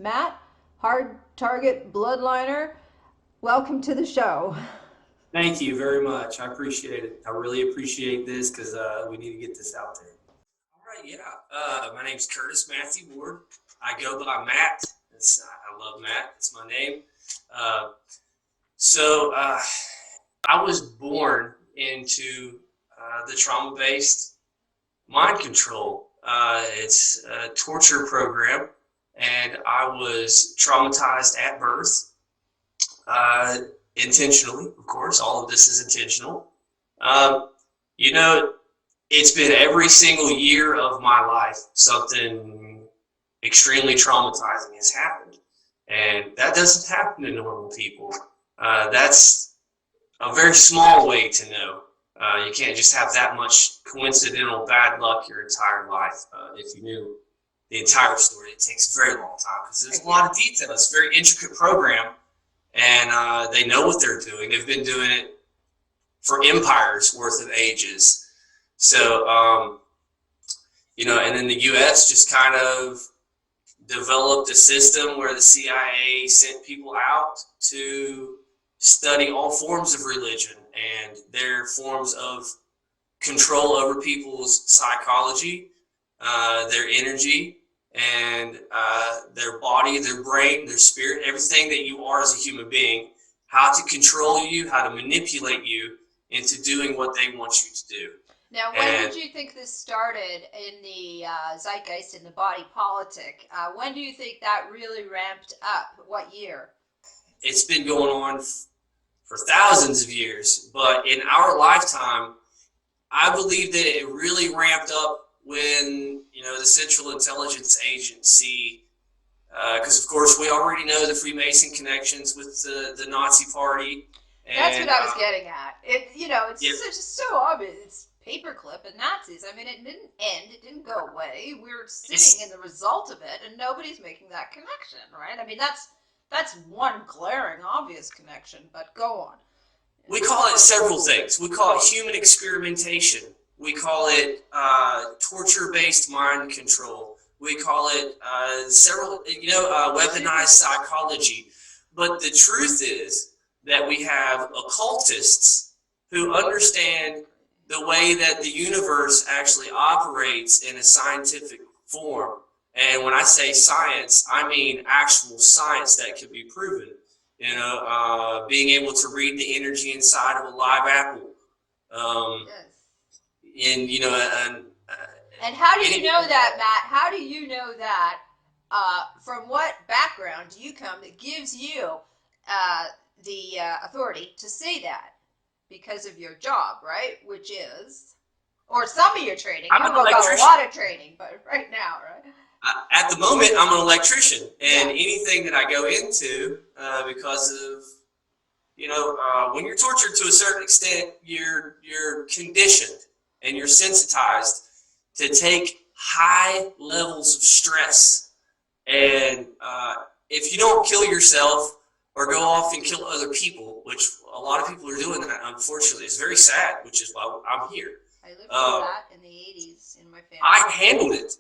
Matt, hard target bloodliner. Welcome to the show. Thank you very much. I appreciate it. I really appreciate this because we need to get this out there. All right, yeah. My name's Curtis Matthew Ward. I go by Matt. I love Matt. That's my name. Uh, so I was born into the trauma-based mind control. It's a torture program, and I was traumatized at birth. Intentionally, of course. All of this is intentional. Um, you know, it's been every single year of my life something extremely traumatizing has happened, and that doesn't happen to normal people. That's a very small way to know. You can't just have that much coincidental bad luck your entire life. If you knew the entire story, it takes a very long time because there's a lot of detail. It's a very intricate program, and they know what they're doing. They've been doing it for empires worth of ages. So, and then the U.S. just kind of developed a system where the CIA sent people out to study all forms of religion and their forms of control over people's psychology, their energy, and their body, their brain, their spirit, everything that you are as a human being, how to control you, how to manipulate you into doing what they want you to do. Now, when did you think this started in the zeitgeist, in the body politic? When do you think that really ramped up? What year? It's been going on for thousands of years, but in our lifetime, I believe that it really ramped up when, the Central Intelligence Agency, because of course we already know the Freemason connections with the Nazi Party. And, that's what I was getting at. It's so obvious. It's paperclip and Nazis. I mean, it didn't end. It didn't go away. We're sitting in the result of it, and nobody's making that connection, right? I mean, that's one glaring, obvious connection. But go on. We call it several things. We call it human experimentation. We call it torture-based mind control. We call it weaponized psychology. But the truth is that we have occultists who understand the way that the universe actually operates in a scientific form. And when I say science, I mean actual science that can be proven. Being able to read the energy inside of a live apple. Yes. And how do you know that, Matt? How do you know that? From what background do you come that gives you the authority to say that? Because of your job, right? Which is, or some of your training. I'm an electrician. Got a lot of training, but right now, right? At the moment, I'm an electrician, and anything that I go into, because of, when you're tortured to a certain extent, you're conditioned and you're sensitized to take high levels of stress. And if you don't kill yourself or go off and kill other people, which a lot of people are doing that, unfortunately, it's very sad, which is why I'm here. I lived through that in the 80s in my family. I handled it.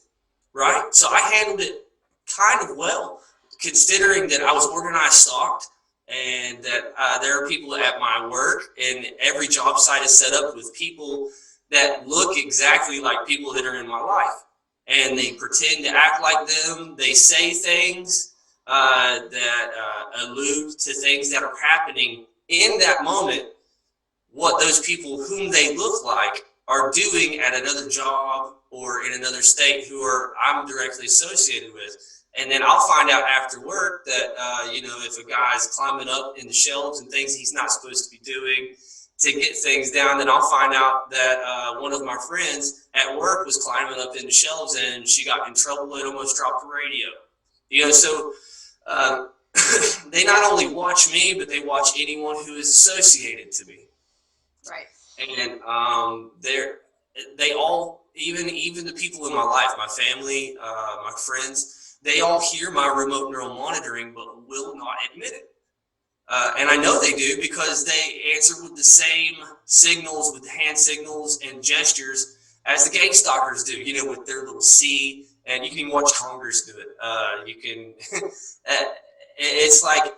Right? So I handled it kind of well, considering that I was organized, stalked, and that there are people at my work, and every job site is set up with people that look exactly like people that are in my life. And they pretend to act like them. They say things that allude to things that are happening in that moment, what those people whom they look like are doing at another job or in another state who I'm directly associated with. And then I'll find out after work that, if a guy's climbing up in the shelves and things he's not supposed to be doing to get things down, then I'll find out that one of my friends at work was climbing up in the shelves and she got in trouble and almost dropped the radio. So they not only watch me, but they watch anyone who is associated to me. Right. And they all, even the people in my life, my family, my friends, they all hear my remote neural monitoring, but will not admit it. And I know they do because they answer with the same signals, with the hand signals and gestures as the gang stalkers do, with their little C and you can even watch Congress do it. You can, it's like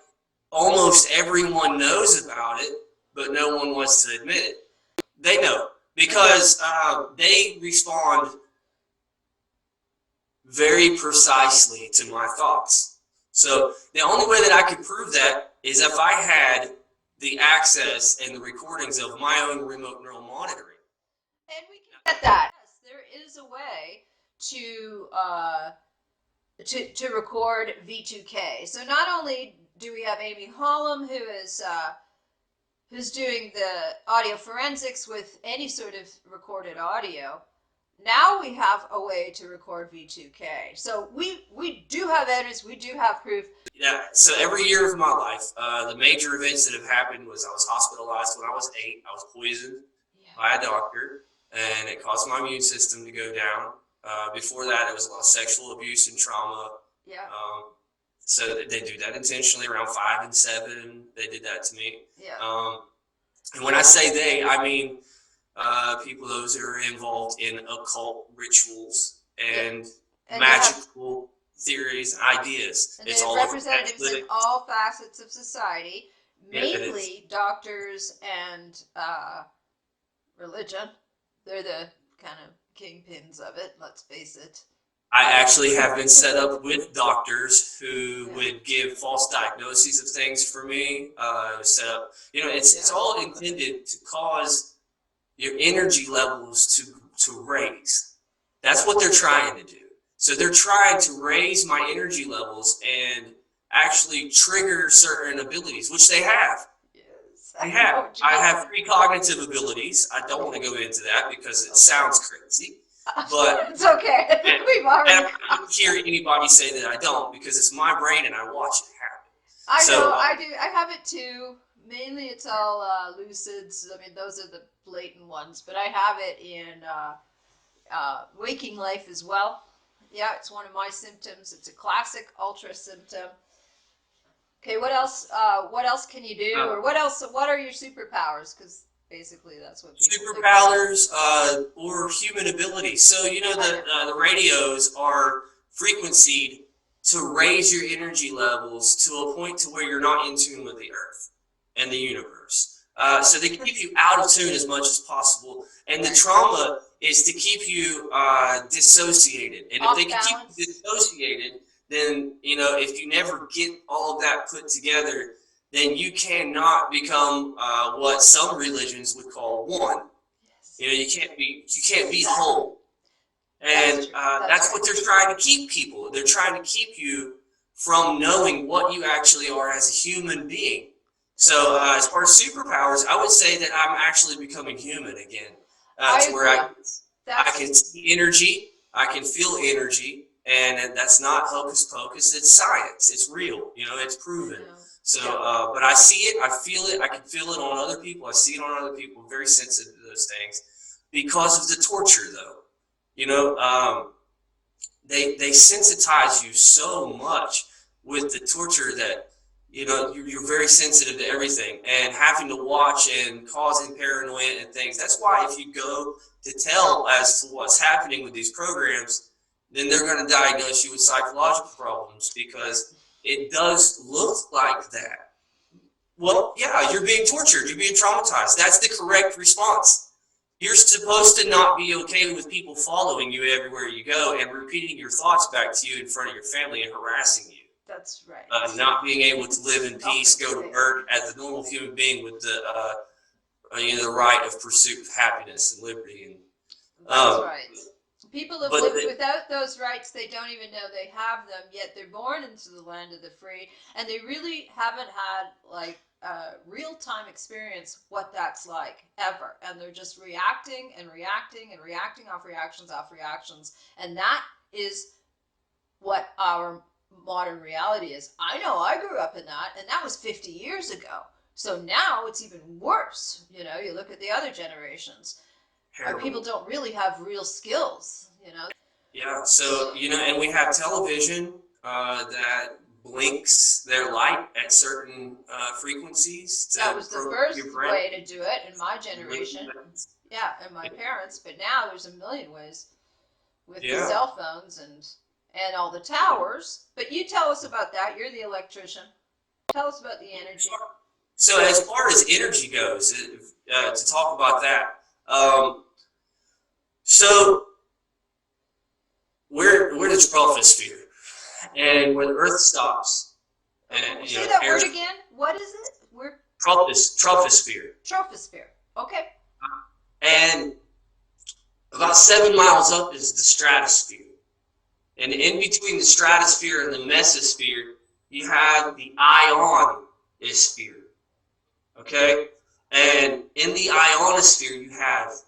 almost everyone knows about it, but no one wants to admit it. They know because they respond very precisely to my thoughts. So the only way that I could prove that is if I had the access and the recordings of my own remote neural monitoring. And we can get that. Yes, there is a way to record V2K. So not only do we have Amy Hollum, who is who's doing the audio forensics with any sort of recorded audio. Now we have a way to record V2K. So we do have evidence, we do have proof. Yeah, so every year of my life, the major events that have happened was I was hospitalized when I was 8. I was poisoned by a doctor, and it caused my immune system to go down. Before that, it was a lot of sexual abuse and trauma. Yeah. So they do that intentionally. Around 5 and 7, they did that to me. Yeah. And when I say they, I mean people those who are involved in occult rituals and magical theories, ideas. And it's they're all representatives in all facets of society, mainly doctors and religion. They're the kind of kingpins of it, let's face it. I actually have been set up with doctors who would give false diagnoses of things for me. Set up, it's all intended to cause your energy levels to raise. That's what they're trying to do. So they're trying to raise my energy levels and actually trigger certain abilities, which they have. Yes. I have precognitive abilities. I don't want to go into that because it sounds crazy. But it's okay. I think we've already. And I don't hear anybody say that I don't, because it's my brain and I watch it happen. I know, I do. I have it too. Mainly it's all lucids. I mean, those are the blatant ones. But I have it in waking life as well. Yeah, it's one of my symptoms. It's a classic ultra symptom. Okay, what else? What else can you do, or what else? What are your superpowers? Because basically, that's what superpowers or human abilities. So the radios are frequencied to raise your energy levels to a point to where you're not in tune with the Earth and the universe. So they keep you out of tune as much as possible, and the trauma is to keep you dissociated. And if they can keep you dissociated, then if you never get all of that put together, then you cannot become what some religions would call one. Yes. You can't be whole, and that's what they're trying to keep people. They're trying to keep you from knowing what you actually are as a human being. So as far as superpowers, I would say that I'm actually becoming human again, to where I can see energy, I can feel energy, and that's not hocus pocus. It's science. It's real. It's proven. So, but I see it, I feel it, I can feel it on other people, I see it on other people, I'm very sensitive to those things because of the torture, though. They sensitize you so much with the torture that, you're very sensitive to everything, and having to watch and causing paranoia and things. That's why if you go to tell as to what's happening with these programs, then they're going to diagnose you with psychological problems, because it does look like that. Well, yeah, you're being tortured. You're being traumatized. That's the correct response. You're supposed to not be okay with people following you everywhere you go and repeating your thoughts back to you in front of your family and harassing you. That's right. Not being able to live in peace, go to work as a normal human being with the right of pursuit of happiness and liberty. And that's right. People have lived without those rights. They don't even know they have them, yet they're born into the land of the free, and they really haven't had real-time experience what that's like ever, and they're just reacting and reacting and reacting off reactions, and that is what our modern reality is. I know I grew up in that, and that was 50 years ago. So now it's even worse. You look at the other generations. Our people don't really have real skills, Yeah, so, and we have television that blinks their light at certain frequencies. That was the first way to do it in my generation. Yeah, and my parents, but now there's a million ways with the cell phones and and all the towers. But you tell us about that. You're the electrician. Tell us about the energy. So as far as energy goes, to talk about that, so we're the troposphere, and where the Earth stops, and say that word again. What is it? We're troposphere. Troposphere. Okay. And about 7 miles up is the stratosphere. And in between the stratosphere and the mesosphere, you have the ionosphere. Okay? And in the ionosphere, you have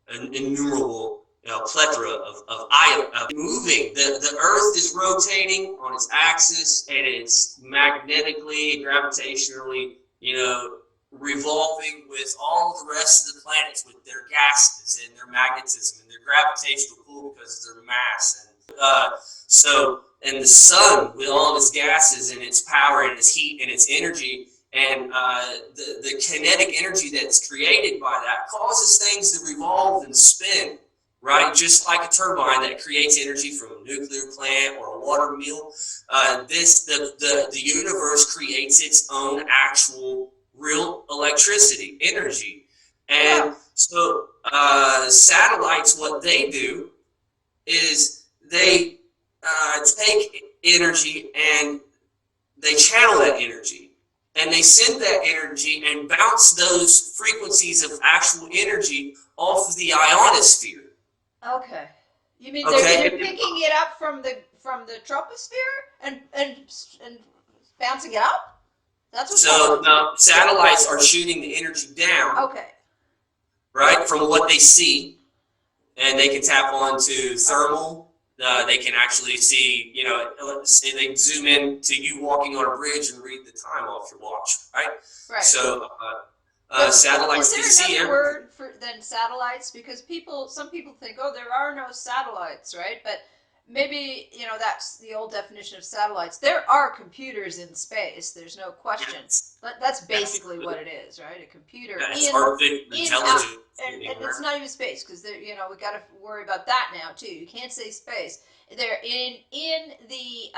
an innumerable plethora of ions moving. The Earth is rotating on its axis, and it's magnetically, gravitationally, revolving with all the rest of the planets with their gases and their magnetism and their gravitational pull because of their mass. And the sun with all of its gases and its power and its heat and its energy and the kinetic energy that's created by that causes things to revolve and spin, right? Just like a turbine that creates energy from a nuclear plant or a water mill. The universe creates its own actual real electricity, energy. And so satellites, what they do is they take energy and they channel that energy. And they send that energy and bounce those frequencies of actual energy off of the ionosphere. Okay. You mean they're picking it up from the troposphere and bouncing it up? That's what. So now satellites are shooting the energy down. Okay. Right, from what they see, and they can tap onto thermal. They can actually see, they can zoom in to you walking on a bridge and read the time off your watch, right? Right. So satellites can see. Is there another word than satellites? Because some people think, oh, there are no satellites, right? But maybe, that's the old definition of satellites. There are computers in space. There's no question. Yes. But that's basically what it is, right? A computer in artificial intelligence. And it's not even space, because we got to worry about that now too. You can't say space. They're in the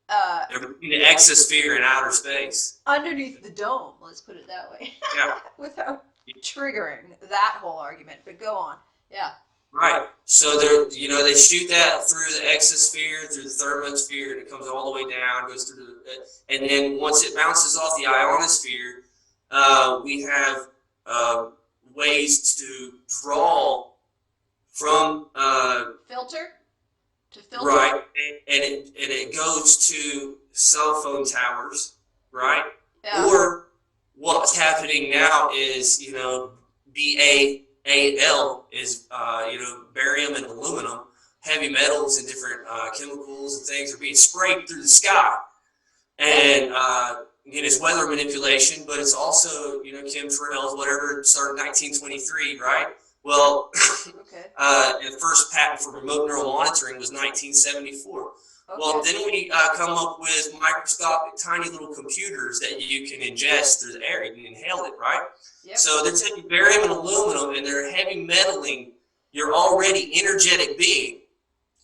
exosphere and outer space. Underneath the dome, let's put it that way. Yeah. Without triggering that whole argument, but go on. Yeah. Right. So they shoot that through the exosphere, through the thermosphere, and it comes all the way down, goes through and then once it bounces off the ionosphere, we have ways to draw from filter. Right, and it goes to cell phone towers, right? Yeah. Or what's happening now is BAAL is barium and aluminum, heavy metals and different chemicals and things are being sprayed through the sky, and it's weather manipulation, but it's also chemtrails, whatever. It started in 1923, right? Well, the first patent for remote neural monitoring was 1974. Okay. Well, then we come up with microscopic, tiny little computers that you can ingest through the air. You can inhale it, right? Yep. So they're taking barium and aluminum, and they're heavy metaling your already energetic being.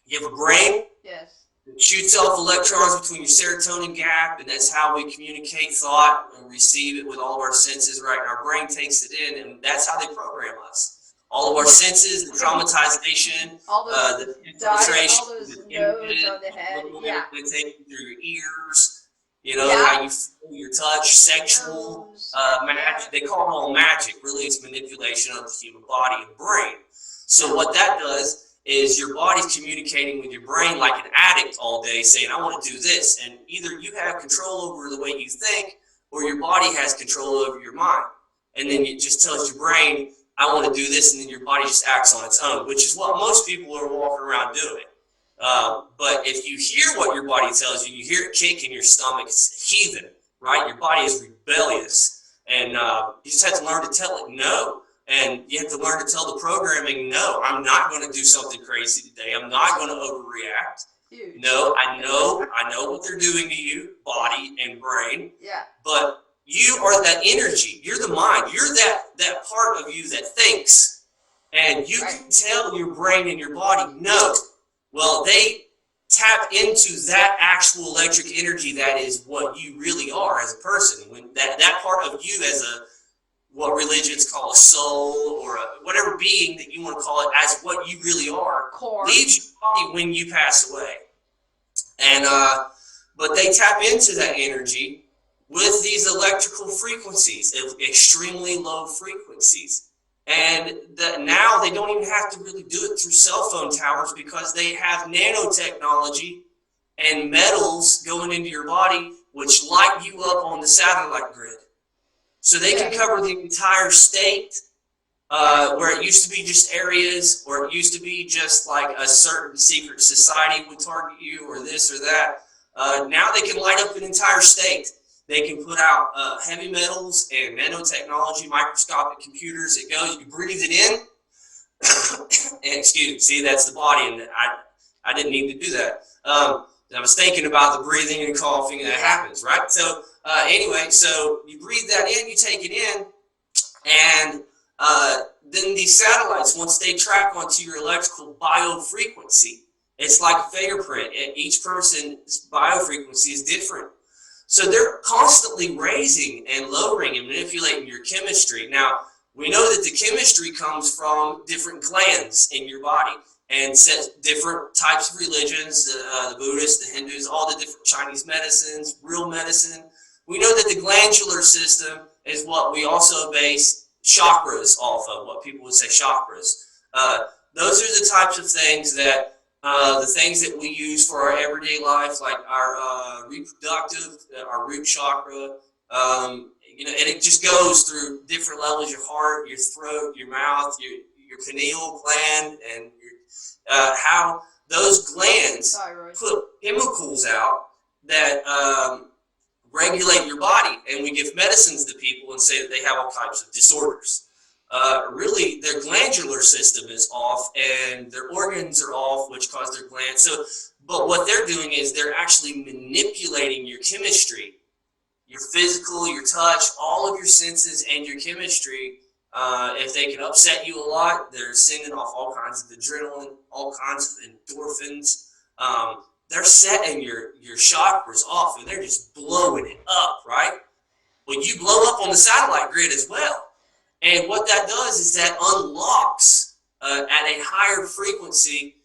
You have a brain. Yes. It shoots off electrons between your serotonin gap, and that's how we communicate thought and receive it with all of our senses, right? And our brain takes it in, and that's how they program us. All of our senses, the traumatization, the infiltration, all those nodes on the head. Yeah. They take you through your ears, how you feel, your touch, sexual, magic. They call it all magic. Really, it's manipulation of the human body and brain. So what that does is your body's communicating with your brain like an addict all day, saying, I want to do this. And either you have control over the way you think, or your body has control over your mind. And then it just tells your brain, I want to do this, and then your body just acts on its own, which is what most people are walking around doing. But if you hear what your body tells you, you hear it kick in your stomach, it's heathen, right? Your body is rebellious, and you just have to learn to tell it no. And you have to learn to tell the programming, no, I'm not going to do something crazy today. I'm not going to overreact. Huge. No, I know what they're doing to you, body and brain. Yeah. But you are that energy. You're the mind. You're that part of you that thinks. And you can tell your brain and your body, no, Well, they tap into that actual electric energy that is what you really are as a person. When that part of you as a what religions call a soul or whatever being that you want to call it as what you really are Core. leaves your body when you pass away. And but they tap into that energy with these electrical frequencies, extremely low frequencies. And that now they don't even have to really do it through cell phone towers because they have nanotechnology and metals going into your body which light you up on the satellite grid. So they can cover the entire state, where it used to be just areas, or it used to be just like a certain secret society would target you, or this or that. Now they can light up an entire state. They can put out heavy metals and nanotechnology, microscopic computers. It goes, you breathe it in, and excuse me, see, that's the body, and I didn't need to do that. I was thinking about the breathing and coughing that happens, right? So anyway, so you breathe that in, you take it in, and then these satellites, once they track onto your electrical biofrequency, it's like a fingerprint, and each person's biofrequency is different. So they're constantly raising and lowering and manipulating your chemistry. Now, we know that the chemistry comes from different glands in your body and different types of religions, the Buddhists, the Hindus, all the different Chinese medicines, real medicine. We know that the glandular system is what we also base chakras off of, what people would say chakras. Those are the types of things that the things that we use for our everyday life, like our reproductive, our root chakra, and it just goes through different levels: your heart, your throat, your mouth, your pineal gland, and how those glands put chemicals out that regulate your body. And we give medicines to people and say that they have all types of disorders. Really, their glandular system is off and their organs are off, which cause their glands. So, but what they're doing is they're actually manipulating your chemistry, your physical, your touch, all of your senses and your chemistry. If they can upset you a lot, they're sending off all kinds of adrenaline, all kinds of endorphins. They're setting your chakras off and they're just blowing it up, right? Well, you blow up on the satellite grid as well. And what that does is that unlocks at a higher frequency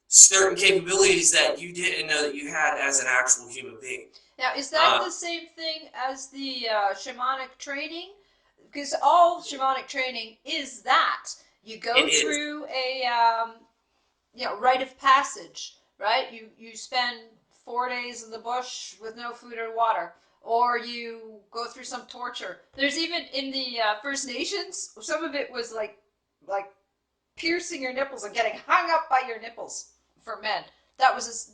certain capabilities that you didn't know that you had as an actual human being. Now, is that the same thing as the shamanic training? Because all shamanic training is that. You go through a rite of passage, right? You spend 4 days in the bush with no food or water. Or you go through some torture. There's even in the First Nations, some of it was like piercing your nipples and getting hung up by your nipples for men. That was,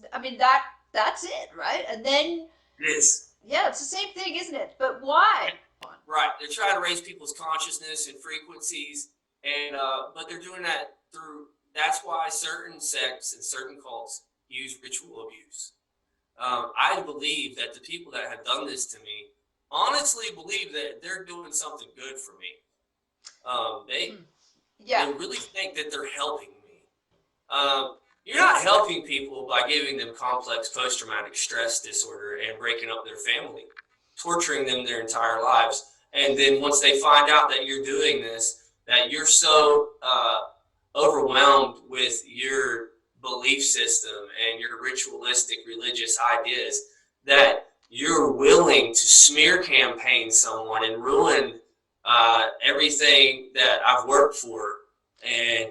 that's it, right? And then it is. Yeah, it's the same thing, isn't it? But why? Right. They're trying to raise people's consciousness and frequencies, and but they're doing that through. That's why certain sects and certain cults use ritual abuse. I believe that the people that have done this to me honestly believe that they're doing something good for me. They really think that they're helping me. You're not helping people by giving them complex post-traumatic stress disorder and breaking up their family, torturing them their entire lives. And then once they find out that you're doing this, that you're so overwhelmed with your belief system and your ritualistic religious ideas that you're willing to smear campaign someone and ruin everything that I've worked for. And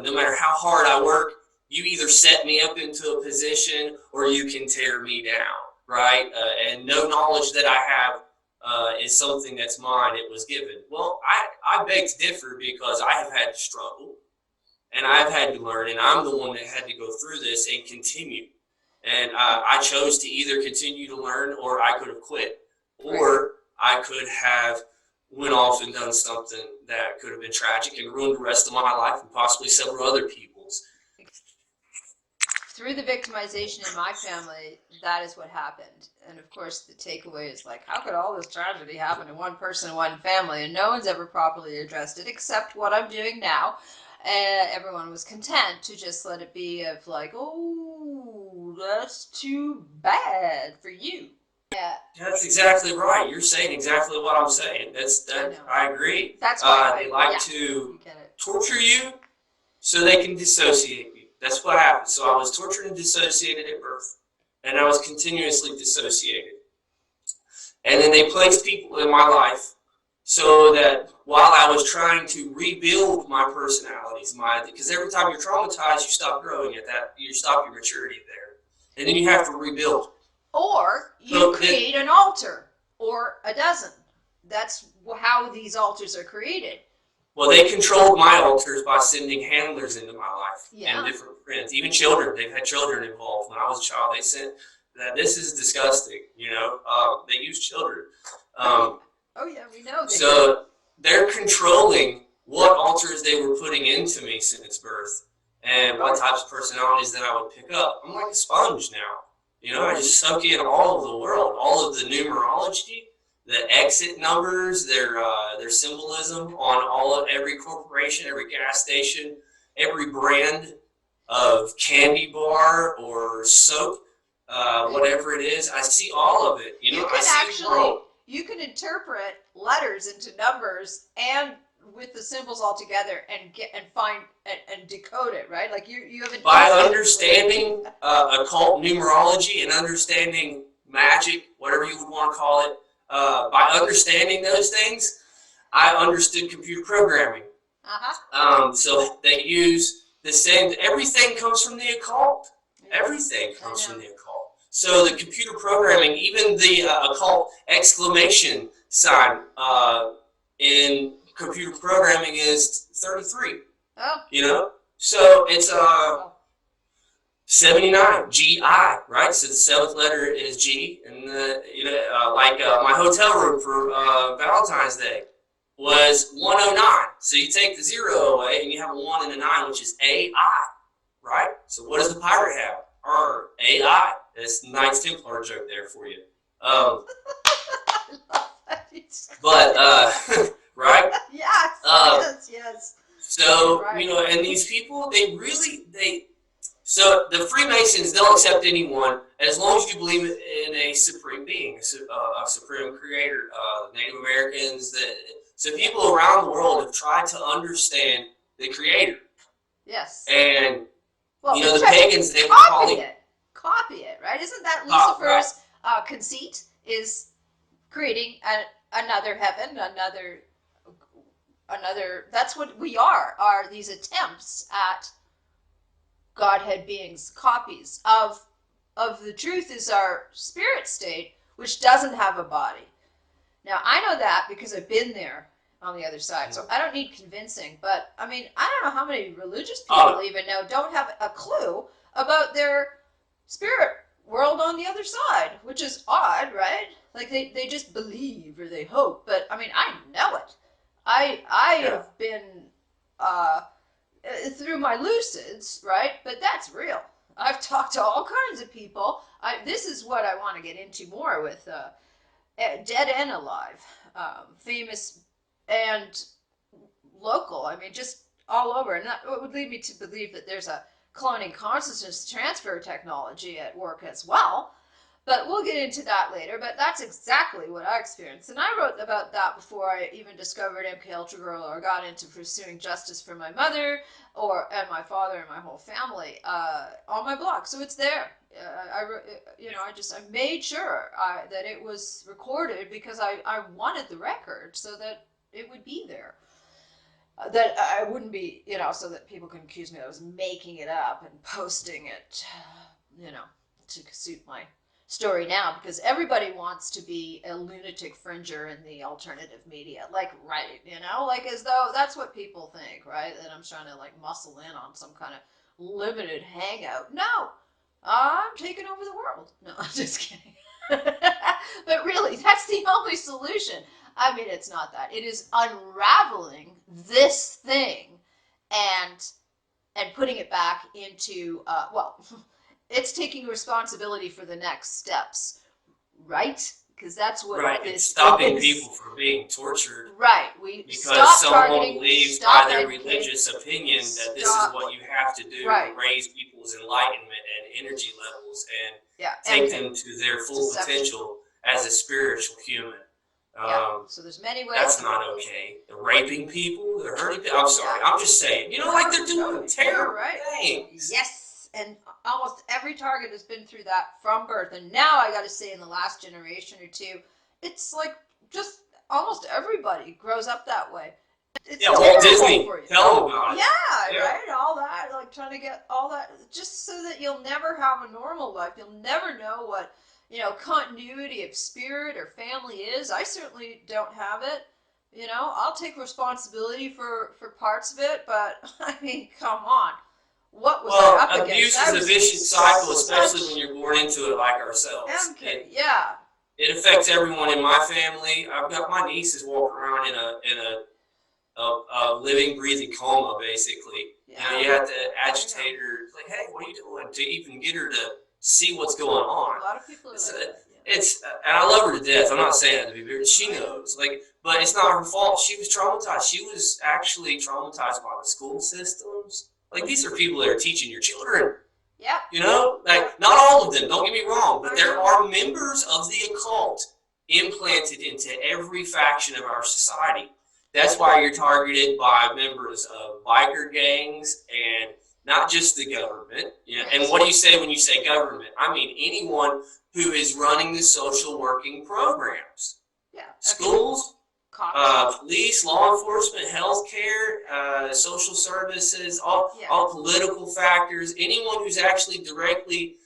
no matter how hard I work, you either set me up into a position or you can tear me down, right? And no knowledge that I have is something that's mine. It was given. Well, I beg to differ because I have had to struggle. And I've had to learn, and I'm the one that had to go through this and continue. And I chose to either continue to learn, or I could have quit, or I could have went off and done something that could have been tragic and ruined the rest of my life and possibly several other people's. Through the victimization in my family, that is what happened. And of course, the takeaway is like, how could all this tragedy happen to one person, one family? And no one's ever properly addressed it, except what I'm doing now. everyone was content to just let it be of like, oh, that's too bad for you. Yeah. That's exactly right. You're saying exactly what I'm saying. I agree. That's why they like to torture you so they can dissociate you. That's what happened. So I was tortured and dissociated at birth, and I was continuously dissociated. And then they placed people in my life so that while I was trying to rebuild my personalities, because every time you're traumatized, you stop growing you stop your maturity there, and then you have to rebuild. Or you create an altar, or a dozen. That's how these altars are created. Well, they controlled my altars by sending handlers into my life and different friends, even children. They've had children involved. When I was a child, they sent that. This is disgusting. They use children. Oh yeah, we know. So they're controlling what altars they were putting into me since birth, and what types of personalities that I would pick up. I'm like a sponge now. I just soak in all of the world, all of the numerology, the exit numbers, their symbolism on every corporation, every gas station, every brand of candy bar or soap, whatever it is. I see all of it. You can interpret letters into numbers and with the symbols all together and find and decode it, right? Like you have by understanding occult numerology and understanding magic, whatever you would want to call it. By understanding those things, I understood computer programming. So they use the same. Everything comes from the occult. Everything comes from the occult. So the computer programming, even the occult exclamation sign in computer programming is 33. Oh. So it's 79, GI, right? So the seventh letter is G, and my hotel room for Valentine's Day was 109. So you take the 0 away, and you have a 1 and a 9, which is AI, right? So what does the pirate have? AI. That's a Knights Templar joke there for you. But right? Yes. So and these people, so the Freemasons, they'll accept anyone as long as you believe in a supreme being, a supreme creator. Native Americans, so people around the world have tried to understand the creator. Yes. And the pagans, they would copy it, right? Isn't that Lucifer's conceit? Is creating another heaven, another. That's what we are these attempts at Godhead beings, copies of the truth is our spirit state, which doesn't have a body. Now, I know that because I've been there on the other side, so I don't need convincing, but I mean, I don't know how many religious people even don't have a clue about their spirit world on the other side, which is odd, right? Like they just believe or they hope, but I mean, I know it. I have been through my lucids, right? But that's real. I've talked to all kinds of people. This is what I want to get into more with dead and alive, famous and local. I mean, just all over. And that would lead me to believe that there's a cloning consciousness transfer technology at work as well. But we'll get into that later. But that's exactly what I experienced. And I wrote about that before I even discovered MKULTRA or got into pursuing justice for my mother and my father and my whole family on my blog. So it's there. I made sure that it was recorded because I wanted the record so that it would be there. That I wouldn't be, so that people can accuse me that I was making it up and posting it, to suit my story now, because everybody wants to be a lunatic fringer in the alternative media, like as though that's what people think, right? That I'm trying to muscle in on some kind of limited hangout. No, I'm taking over the world. No, I'm just kidding. But really, that's the only solution. I mean, it's not that. It is unraveling this thing and putting it back into, it's taking responsibility for the next steps, right? because that's what right. this It's stopping is. people from being tortured. Right. We Because stop someone targeting, believes stop by their educating, religious opinion that this is stop. what you have to do Right. to raise people's enlightenment and energy levels and Yeah. take And them to their full deception. potential as a spiritual human. Yeah. So there's many ways. That's to not okay. They're raping people. They're hurting people. I'm sorry. I'm just saying. You know, like they're doing terrible things. Yes. And almost every target has been through that from birth. And now I got to say, in the last generation or two, it's like just almost everybody grows up that way. It's Walt Disney. for you. Tell them about it. Yeah, right? All that, like trying to get all that, just so that you'll never have a normal life. You'll never know what, continuity of spirit or family is. I certainly don't have it. I'll take responsibility for parts of it, but I mean, come on. What was I up abuse against? is a vicious cycle, especially when you're born into it like ourselves. Okay, yeah. It affects everyone in my family. I've got my nieces walking around in a living, breathing coma, basically. Yeah. You have to agitate her, like, hey, what are you doing? To even get her to see what's going on. A lot of people are like that. It's and I love her to death. I'm not saying that to be weird. She knows, but it's not her fault. She was traumatized. She was actually traumatized by the school systems. Like, these are people that are teaching your children. Yeah. Not all of them. Don't get me wrong, but there are members of the occult implanted into every faction of our society. That's why you're targeted by members of biker gangs and not just the government. And what do you say when you say government? I mean anyone who is running the social working programs. Yeah. Schools, police, law enforcement, healthcare, social services, all political factors, anyone who's actually directly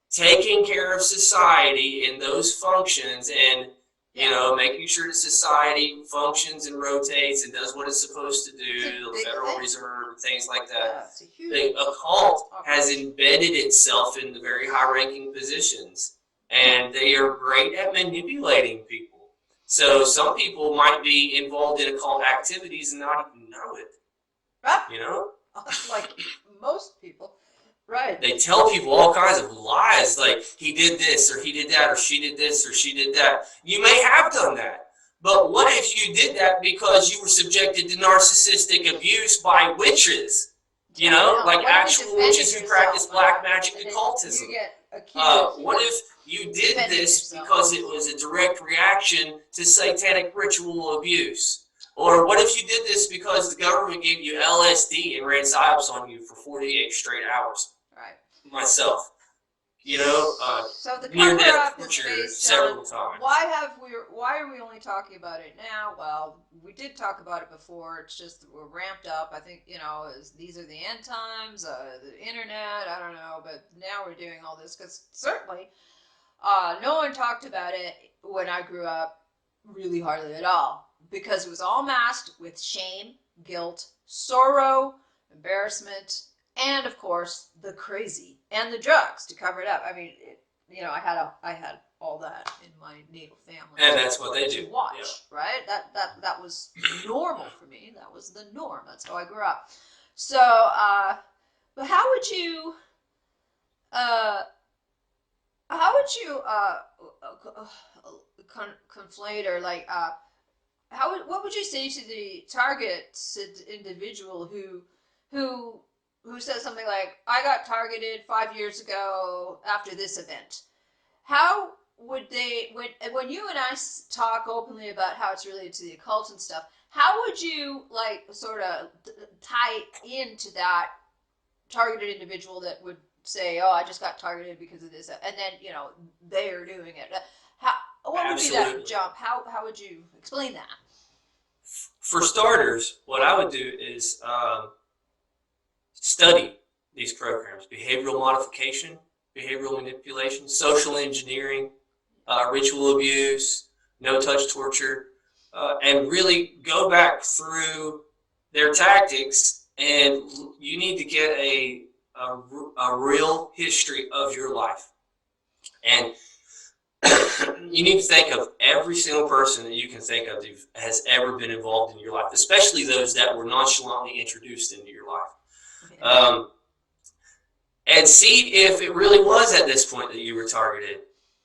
taking care of society in those functions and making sure that society functions and rotates and does what it's supposed to do, the Federal Reserve, things like that. The occult has embedded itself in the very high-ranking positions, and they are great at manipulating people. So some people might be involved in occult activities and not even know it. Like most people. Right. They tell people all kinds of lies, like he did this, or he did that, or she did this, or she did that. You may have done that, but what if you did that because you were subjected to narcissistic abuse by witches? Like actual witches who practice black magic occultism. What if you did this because it was a direct reaction to satanic ritual abuse? Or what if you did this because the government gave you LSD and ran psyops on you for 48 straight hours? Right. Myself. So the near-death cover-up is torture based several on times. why are we only talking about it now? Well, we did talk about it before. It's just that we're ramped up. I think, these are the end times, the internet, I don't know, but now we're doing all this because certainly no one talked about it when I grew up really hardly at all. Because it was all masked with shame, guilt, sorrow, embarrassment, and of course the crazy and the drugs to cover it up. I mean, I had all that in my natal family. And that's what they do. Watch, right? That was normal for me. That was the norm. That's how I grew up. So, but how would you conflate or what would you say to the targeted individual who says something like, I got targeted 5 years ago after this event? How would they, when you and I talk openly about how it's related to the occult and stuff, how would you sort of tie into that targeted individual that would say, oh, I just got targeted because of this, and then they are doing it? What would be that jump? How would you explain that? For starters, what I would do is study these programs: behavioral modification, behavioral manipulation, social engineering, ritual abuse, no-touch torture, and really go back through their tactics. And you need to get a real history of your life. And you need to think of every single person that you can think of that has ever been involved in your life, especially those that were nonchalantly introduced into your life. And see if it really was at this point that you were targeted.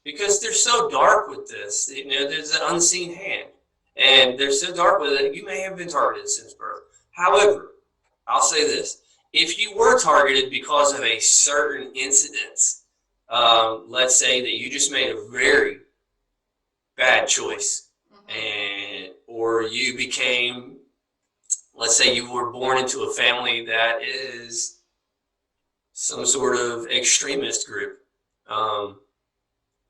because they're so dark with this. You know, there's an unseen hand, and they're so dark with it. You may have been targeted since birth. However, I'll say this: if you were targeted because of a certain incident, let's say that you just made a very bad choice, and or you became, let's say you were born into a family that is some sort of extremist group,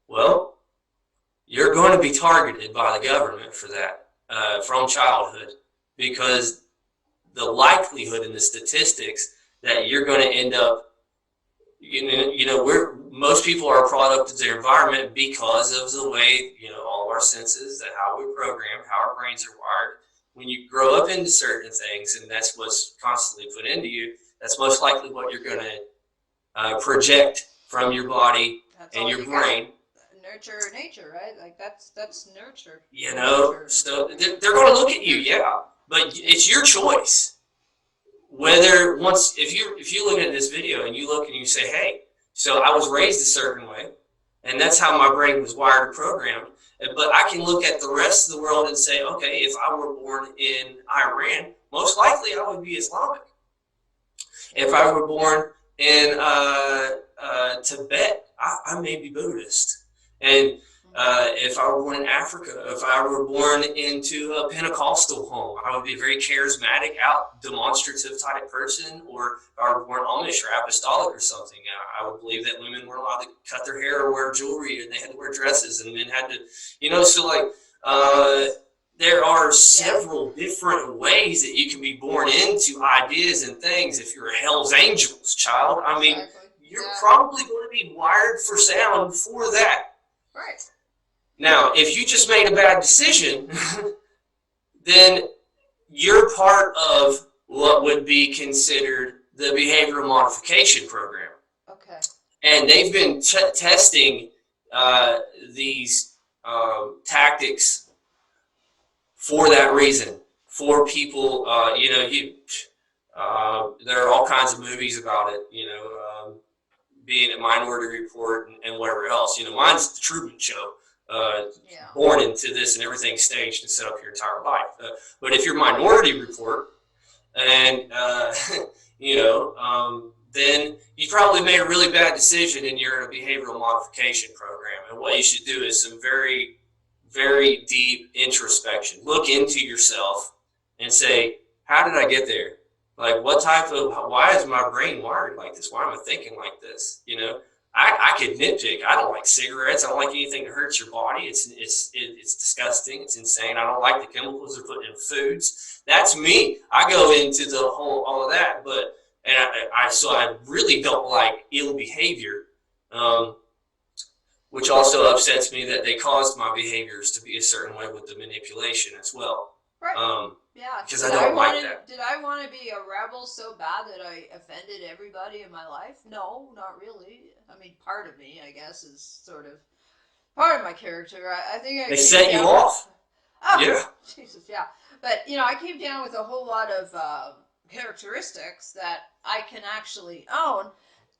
well, you're going to be targeted by the government for that from childhood, because the likelihood and the statistics that you're going to end up, most people are a product of their environment because of the way, all of our senses, that how we're programmed, how our brains are wired. When you grow up into certain things, and that's what's constantly put into you, that's most likely what you're going to project from your body and your brain. Nurture nature, right? Like that's nurture. So they're going to look at you, yeah, but it's your choice. Whether if you look at this video and you look and you say, hey, so I was raised a certain way, and that's how my brain was wired and programmed. But I can look at the rest of the world and say, okay, if I were born in Iran, most likely I would be Islamic. If I were born in Tibet, I may be Buddhist. And if I were born in Africa, if I were born into a Pentecostal home, I would be a very charismatic, demonstrative type person. Or if I were born Amish or apostolic or something, I would believe that women weren't allowed to cut their hair or wear jewelry, and they had to wear dresses, and men had to, so like, there are several different ways that you can be born into ideas and things. If you're a Hell's Angels child, I mean, you're probably going to be wired for sound for that. Right. Now, if you just made a bad decision, then you're part of what would be considered the behavioral modification program. Okay. And they've been testing these tactics for that reason. For people, there are all kinds of movies about it, being a Minority Report and whatever else. Mine's the Truman Show. Born into this and everything staged and set up your entire life. But if you're Minority Report, and then you probably made a really bad decision and you're in a behavioral modification program. And what you should do is some very, very deep introspection. Look into yourself and say, how did I get there? Like, why is my brain wired like this? Why am I thinking like this? I could nitpick. I don't like cigarettes. I don't like anything that hurts your body. It's disgusting. It's insane. I don't like the chemicals they're putting in foods. That's me. I go into all of that. But I really don't like ill behavior, which also upsets me that they caused my behaviors to be a certain way with the manipulation as well. Right. Yeah. Because I don't like that. Did I want to be a rebel so bad that I offended everybody in my life? No, not really. I mean, part of me, I guess, is sort of part of my character. I think they set you off. Oh, yeah. Jesus, yeah. But, I came down with a whole lot of characteristics that I can actually own,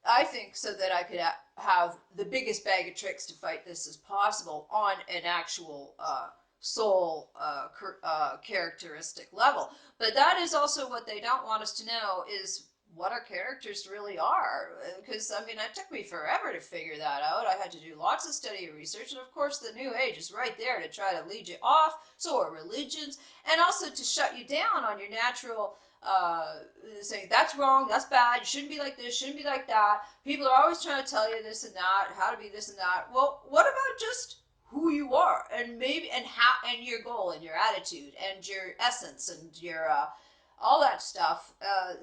I think, so that I could have the biggest bag of tricks to fight this as possible on an actual soul characteristic level. But that is also what they don't want us to know, is what our characters really are. Because, it took me forever to figure that out. I had to do lots of study and research, and of course the New Age is right there to try to lead you off, so are religions, and also to shut you down on your natural saying that's wrong, that's bad, you shouldn't be like this, shouldn't be like that. People are always trying to tell you this and that, how to be this and that. Well, what about just who you are, and maybe and your goal and your attitude and your essence and your all that stuff?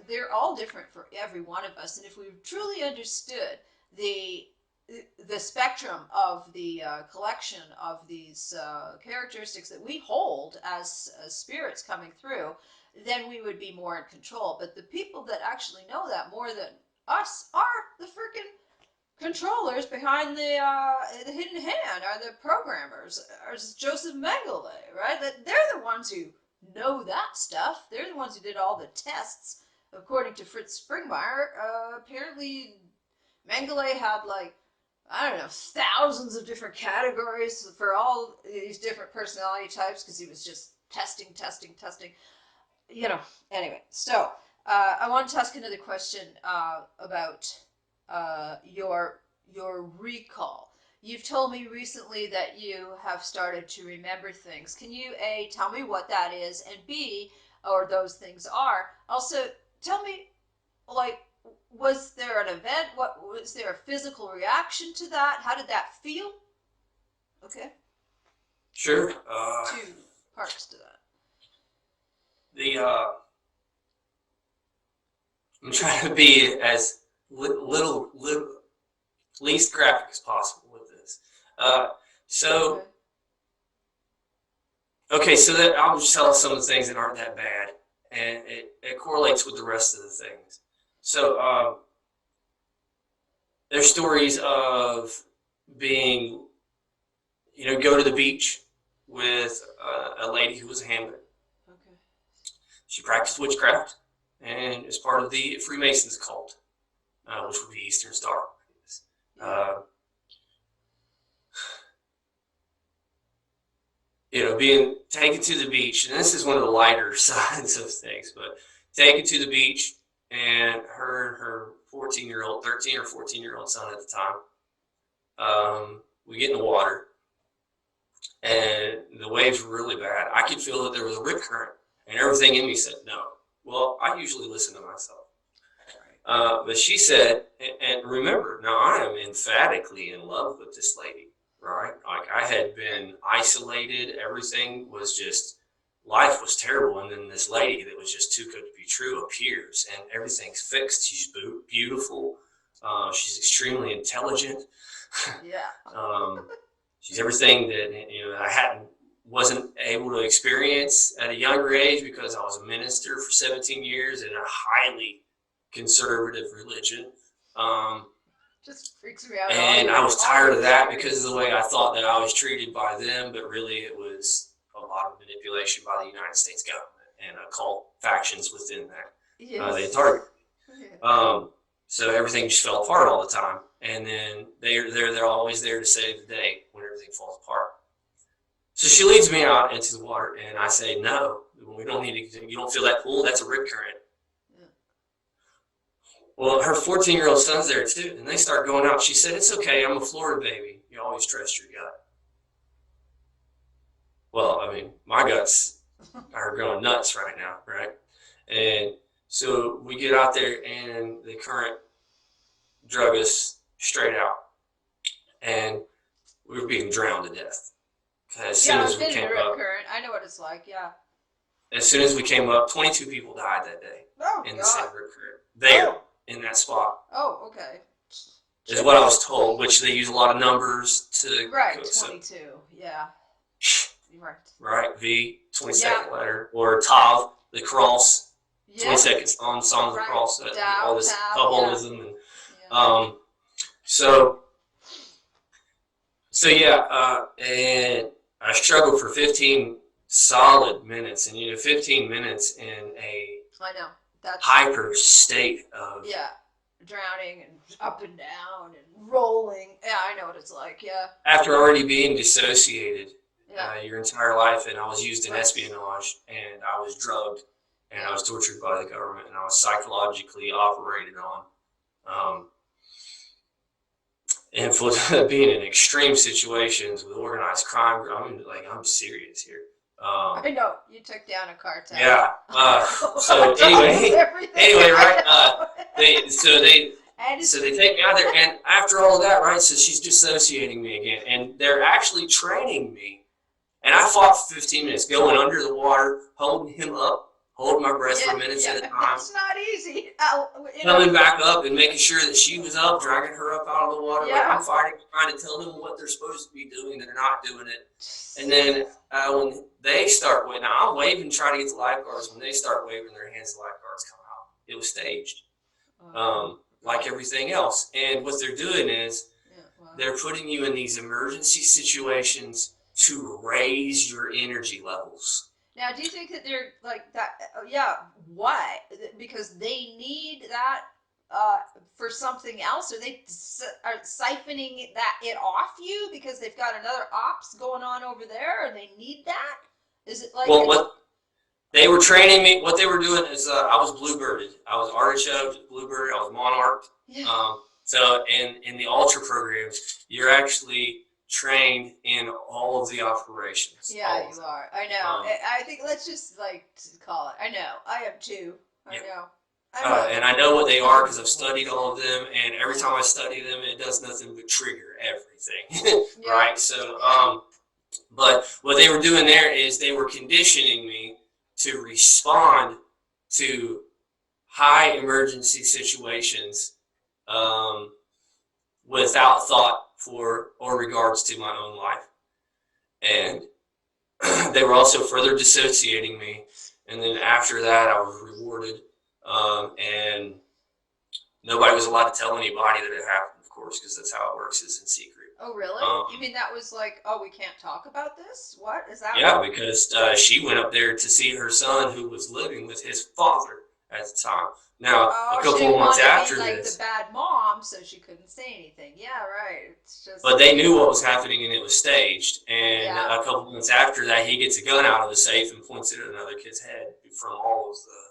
They're all different for every one of us, and if we truly understood the spectrum of the collection of these characteristics that we hold as spirits coming through, then we would be more in control. But the people that actually know that more than us are the freaking controllers behind the hidden hand, are the programmers, are Joseph Mengele, right? They're the ones who know that stuff. They're the ones who did all the tests. According to Fritz Springmeier, apparently Mengele had like I don't know, thousands of different categories for all these different personality types because he was just testing. Anyway, so I want to ask another question about your recall. You've told me recently that you have started to remember things. Can you A, tell me what that is, and B, or those things are? Also, tell me, like, was there an event? What was there a physical reaction to that? How did that feel? Okay. Sure. Two parts to that. I'm trying to be as little least graphic as possible with this. So that I'll just tell some of the things that aren't that bad, and it correlates with the rest of the things. So there's stories of being, go to the beach with a lady who was a handler. Okay. She practiced witchcraft and is part of the Freemasons cult, which would be Eastern Star. Being taken to the beach, and this is one of the lighter sides of things, but taken to the beach, and her 14-year-old, 13 or 14-year-old son at the time, we get in the water, and the waves were really bad. I could feel that there was a rip current, and everything in me said no. Well, I usually listen to myself. But she said, and remember, now I am emphatically in love with this lady, right? Like, I had been isolated. Everything was just, life was terrible. And then this lady that was just too good to be true appears, and everything's fixed. She's beautiful. She's extremely intelligent. Yeah. She's everything that, I wasn't able to experience at a younger age because I was a minister for 17 years in a highly conservative religion. Just freaks me out. And I was tired of that because of the way I thought that I was treated by them, but really it was a lot of manipulation by the United States government and occult factions within that. Yes. They targeted me. So everything just fell apart all the time. And then they're always there to save the day when everything falls apart. So she leads me out into the water, and I say, no, we don't need to. You don't feel that pull? That's a rip current. Yeah. Well, her 14-year-old son's there too, and they start going out. She said, it's okay. I'm a Florida baby. You always trust your gut. Well, I mean, my guts are going nuts right now, right? And so we get out there, and the current drug us straight out, and we were being drowned to death. As soon as we came up, current. I know what it's like. Yeah. As soon as we came up, 22 people died that day in the same rip current. There, in that spot. Oh, okay. Is what I was told, which they use a lot of numbers to. Right, 22. Yeah. Right. Right. V, 22nd letter, or Tav, the cross. 22nd on the song of the cross. All this Kabbalism and and I struggled for 15 solid minutes, and 15 minutes in a hyper state of drowning and up and down and rolling. Yeah, I know what it's like. Yeah. After already being dissociated your entire life, and I was used in espionage, and I was drugged, and I was tortured by the government, and I was psychologically operated on. And for being in extreme situations with organized crime, I'm serious here. I know you took down a cartel. Yeah. So anyway, right? They take me out there, and after all of that, right? So she's dissociating me again, and they're actually training me. And I fought for 15 minutes, going under the water, holding him up, holding my breath for minutes at a time. It's not easy. Coming back up and making sure that she was up, dragging her up out of the water. Yeah. Like, I'm fighting, trying to tell them what they're supposed to be doing, they're not doing it. And then when they start waving, now I'm waving, trying to get the lifeguards. When they start waving their hands, the lifeguards come out. It was staged, like everything else. And what they're doing is they're putting you in these emergency situations to raise your energy levels. Now, do you think that they're like that? Yeah. Why? Because they need that for something else? Are they are siphoning it off you because they've got another ops going on over there, or they need that? Is it like? Well, what they were training me, what they were doing is I was bluebirded. I was artichoke, bluebird, I was monarch. Yeah. So in the ultra programs, you're actually trained in all of the operations. Yeah, you are. I know. I think let's just like call it. I know. I am too. I know. And I know what they are because I've studied all of them, and every time I study them, it does nothing but trigger everything, right? So, but what they were doing there is they were conditioning me to respond to high emergency situations without thought for or regards to my own life. And they were also further dissociating me. And then after that, I was rewarded. And nobody was allowed to tell anybody that it happened, of course, because that's how it works, is in secret. Oh, really? You mean that was like, oh, we can't talk about this? What is that? Yeah, because she went up there to see her son, who was living with his father at the time. Now, a couple of months after like this, the bad mom, so she couldn't say anything. Yeah, right. It's just. But they knew what was happening, and it was staged. And a couple of months after that, he gets a gun out of the safe and points it at another kid's head from all of the,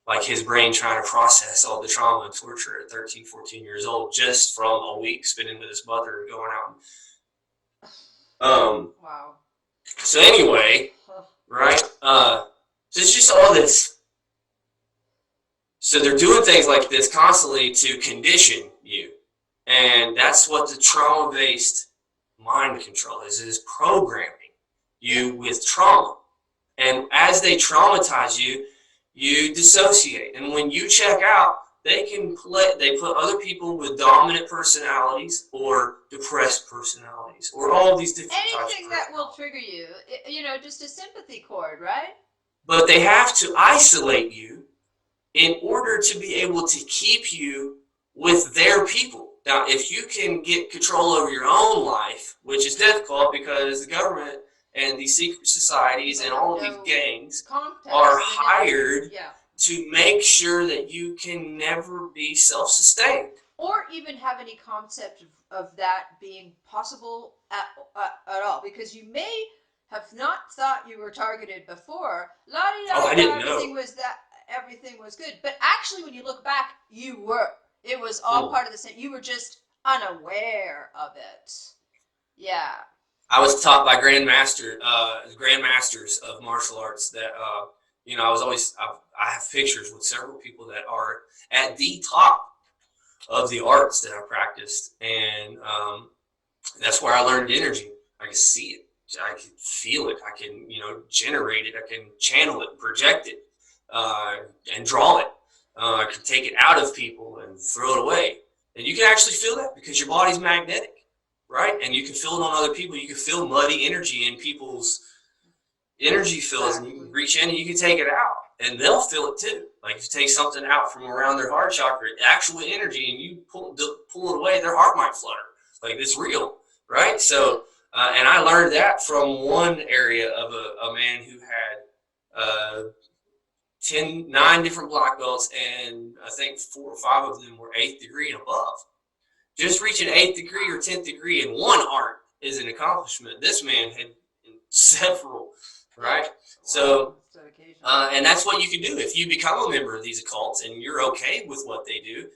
like his brain trying to process all the trauma and torture at 13, 14 years old, just from a week spending with his mother and going out. Wow. So anyway, right? So it's just all this. So they're doing things like this constantly to condition you. And that's what the trauma-based mind control is programming you with trauma. And as they traumatize you, you dissociate. And when you check out, they put other people with dominant personalities or depressed personalities or all these different anything that will trigger you, just a sympathy cord, right? But they have to isolate you in order to be able to keep you with their people. Now, if you can get control over your own life, which is difficult because the government and these secret societies and all of these gangs are hired to make sure that you can never be self-sustained. Or even have any concept of that being possible at all. Because you may have not thought you were targeted before. I didn't know. Everything was good. But actually, when you look back, you were. It was all part of the same. You were just unaware of it. Yeah. I was taught by grandmasters of martial arts that, I have pictures with several people that are at the top of the arts that I practiced. And that's where I learned energy. I can see it. I can feel it. I can, generate it. I can channel it, project it. And draw it. I can take it out of people and throw it away. And you can actually feel that because your body's magnetic, right? And you can feel it on other people. You can feel muddy energy in people's energy fields, and you can reach in and you can take it out, and they'll feel it too. Like if you take something out from around their heart chakra, actual energy, and you pull it away, their heart might flutter. Like it's real, right? So, and I learned that from one area of a man who had 9 different black belts, and I think 4 or 5 of them were 8th degree and above. Just reaching 8th degree or 10th degree in one art is an accomplishment. This man had several, right? So, and that's what you can do. If you become a member of these occults and you're okay with what they do,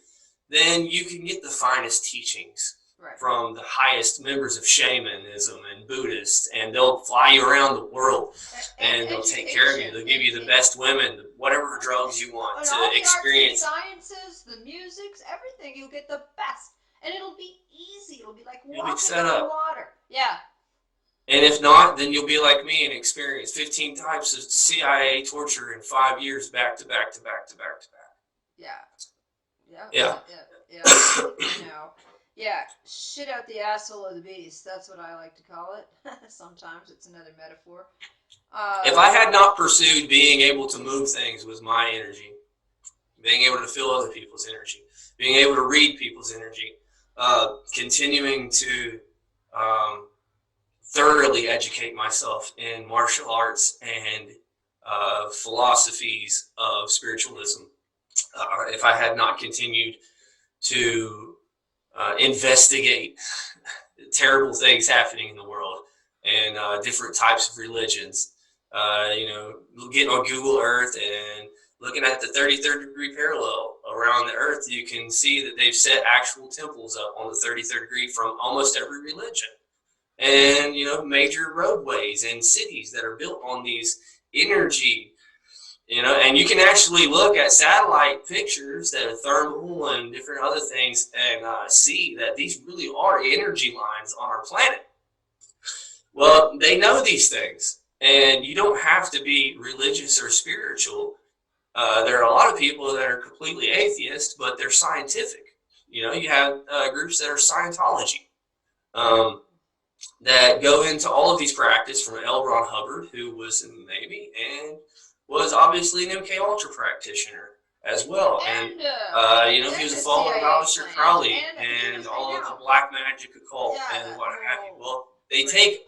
then you can get the finest teachings from the highest members of shamanism and Buddhists, and they'll fly you around the world, and they'll take care of you. They'll give you the best women, whatever drugs you want to experience. The sciences, the musics, everything, you'll get the best. And it'll be easy. It'll be like walking in water. Yeah. And if not, then you'll be like me and experience 15 types of CIA torture in 5 years back to back to back to back to back. Yeah. Yeah, shit out the asshole of the beast. That's what I like to call it. Sometimes it's another metaphor. If I had not pursued being able to move things with my energy, being able to feel other people's energy, being able to read people's energy, continuing to thoroughly educate myself in martial arts and philosophies of spiritualism, if I had not continued to investigate terrible things happening in the world and different types of religions. Getting on Google Earth and looking at the 33rd degree parallel around the Earth, you can see that they've set actual temples up on the 33rd degree from almost every religion. And, major roadways and cities that are built on these energy, and you can actually look at satellite pictures that are thermal and different other things and see that these really are energy lines on our planet. Well, they know these things, and you don't have to be religious or spiritual. There are a lot of people that are completely atheist, but they're scientific. You have groups that are Scientology. That go into all of these practices, from L. Ron Hubbard, who was in the Navy and was obviously an MKULTRA practitioner as well. And he was a follower of Aleister Crowley and all of the black magic occult and what have you. Well, they take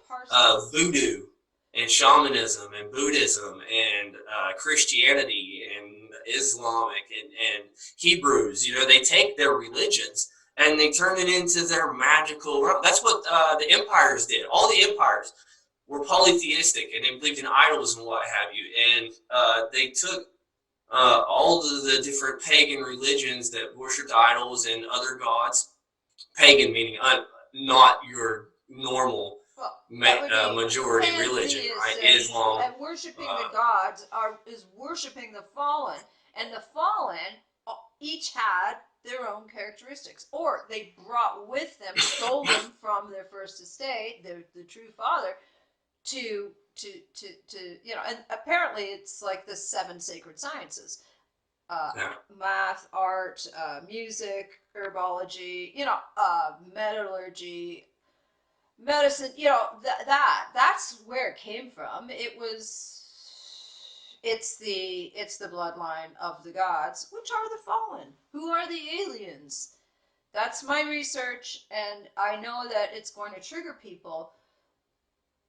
voodoo and shamanism and Buddhism and Christianity and Islamic and Hebrews. They take their religions and they turn it into their magical realm. That's what the empires did. All the empires were polytheistic, and they believed in idols and what have you. And they took all of the different pagan religions that worshipped idols and other gods. Pagan meaning not your normal majority religion, right? Islam. And worshipping the gods is worshipping the fallen. And the fallen each had their own characteristics, or they brought with them, stole them from their first estate, the true father, to and apparently it's like the 7 sacred sciences: math, art, music, herbology, metallurgy, medicine. That's where it came from. It's the bloodline of the gods, which are the fallen. Who are the aliens? That's my research, and I know that it's going to trigger people.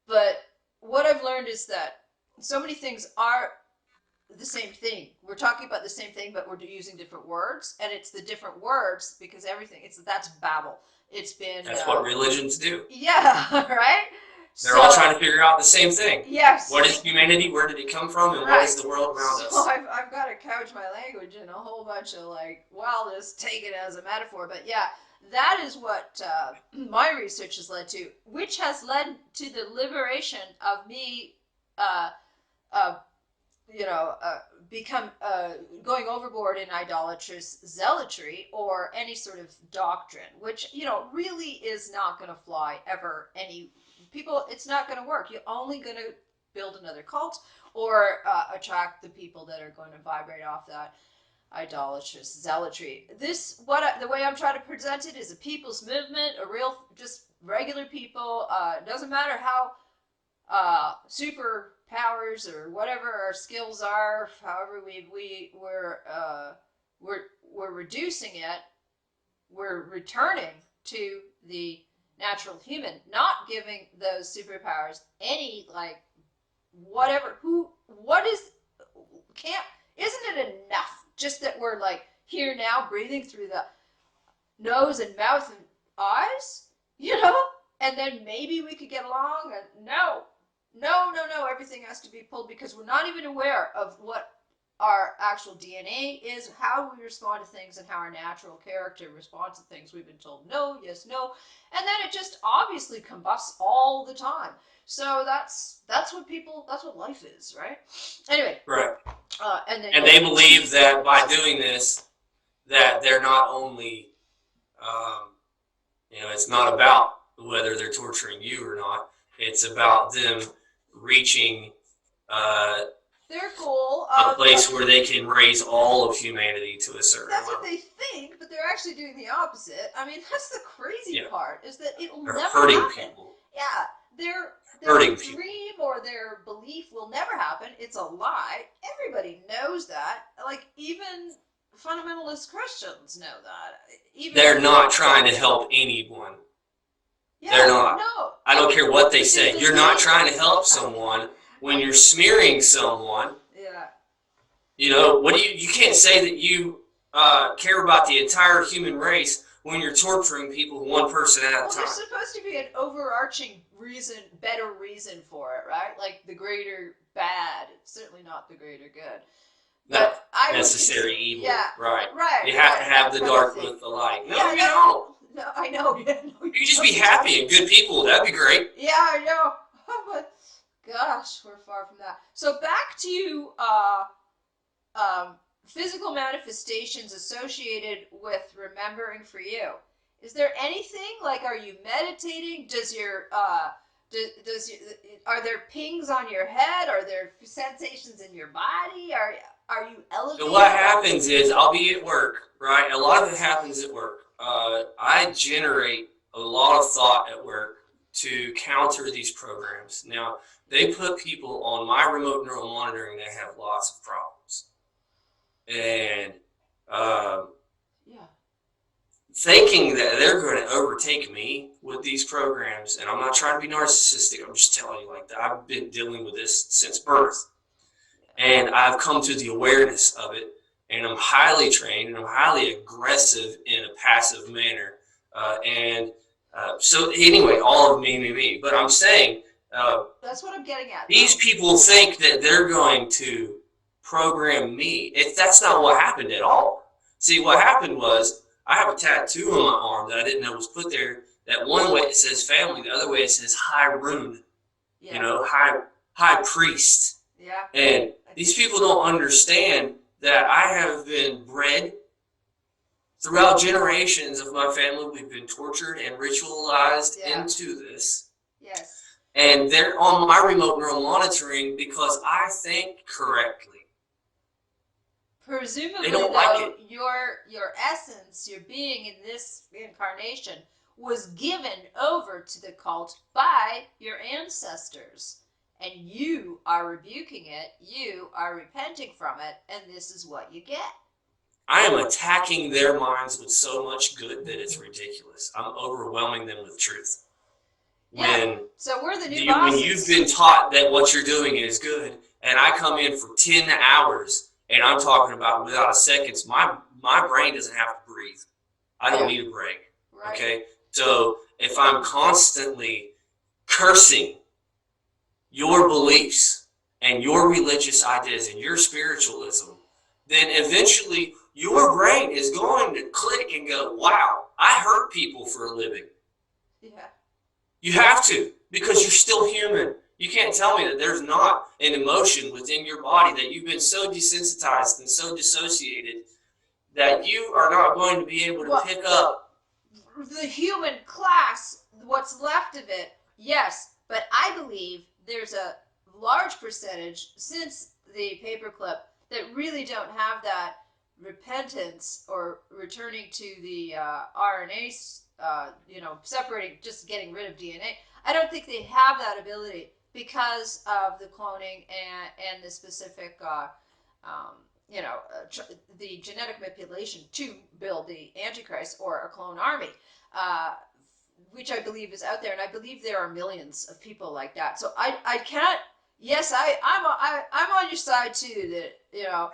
But what I've learned is that so many things are the same thing. We're talking about the same thing, but we're using different words, and it's the different words because that's Babel. That's what religions do. Yeah, right? They're all trying to figure out the same thing. Yes. What is humanity? Where did it come from? And what is the world around us? So I've got to couch my language in a whole bunch of just take it as a metaphor. But yeah, that is what my research has led to, which has led to the liberation of me, become going overboard in idolatrous zealotry or any sort of doctrine, which really is not going to fly ever. It's not going to work. You're only going to build another cult or attract the people that are going to vibrate off that idolatrous zealotry. The way I'm trying to present it is a people's movement, just regular people. It doesn't matter how superpowers or whatever our skills are. However, we're reducing it. We're returning to the natural human, not giving those superpowers any isn't it enough just that we're here now breathing through the nose and mouth and eyes, and then maybe we could get along? And no, everything has to be pulled because we're not even aware of what our actual DNA is, how we respond to things, and how our natural character responds to things. We've been told no, yes, no, and then it just obviously combusts all the time. So that's what life is, right? Anyway, right. And they believe that by doing this, that they're not only, it's not about whether they're torturing you or not. It's about them reaching their goal a place where they can raise all of humanity to a certain level. That's level. what they think, but they're actually doing the opposite. I mean, that's the crazy part, is that it'll they're never hurting happen. People. Yeah, their dream or their belief will never happen. It's a lie. Everybody knows that. Even fundamentalist Christians know that. They're not trying to help anyone. Yeah, they're not. No. I don't care what they say. You're not trying to help someone when you're smearing someone. Yeah. You know, what do you can't say that you care about the entire human race when you're torturing people one person at a time. Well, there's supposed to be an overarching reason, better reason for it, right? Like the greater bad. It's certainly not the greater good. Not necessary evil. Yeah. Right. Right. You have to have the dark with the light. No, yeah, you don't. No, I know. Yeah, no, you just be happy and good people. That'd be great. Yeah, I know. But gosh, we're far from that. So back to physical manifestations associated with remembering for you. Is there anything like, are you meditating? Does your are there pings on your head? Are there sensations in your body? Are you elevated? So what happens is I'll be at work, right? A lot of it happens at work. I generate a lot of thought at work to counter these programs. Now, they put people on my remote neural monitoring that have lots of problems. And thinking that they're going to overtake me with these programs, and I'm not trying to be narcissistic, I'm just telling you like that. I've been dealing with this since birth. And I've come to the awareness of it, and I'm highly trained, and I'm highly aggressive in a passive manner. So anyway, all of me. But I'm saying... that's what I'm getting at. These people think that they're going to program me. That's not what happened at all. See, what happened was, I have a tattoo on my arm that I didn't know was put there. That one way it says family, the other way it says high rune. Yeah. You know, high priest. Yeah. And these people don't understand that I have been bred throughout generations of my family. We've been tortured and ritualized into this. Yes. And they're on my remote neural monitoring because I think correctly. Presumably, they don't though, like it. Your essence, your being in this incarnation, was given over to the cult by your ancestors. And you are rebuking it, you are repenting from it, and this is what you get. I am attacking their minds with so much good that it's ridiculous. I'm overwhelming them with truth. So we're the new bosses. When you've been taught that what you're doing is good, and I come in for 10 hours, and I'm talking about without a second, my brain doesn't have to breathe. I don't need a break. Right. Okay? So if I'm constantly cursing your beliefs and your religious ideas and your spiritualism, then eventually your brain is going to click and go, wow, I hurt people for a living. Yeah. You have to, because you're still human. You can't tell me that there's not an emotion within your body, that you've been so desensitized and so dissociated that you are not going to be able to pick up. The human class, what's left of it, yes, but I believe there's a large percentage since the paperclip that really don't have that repentance or returning to the RNA, separating, just getting rid of DNA. I don't think they have that ability because of the cloning and the specific, the genetic manipulation to build the Antichrist or a clone army, which I believe is out there, and I believe there are millions of people like that. So I can't. Yes, I'm on your side too. That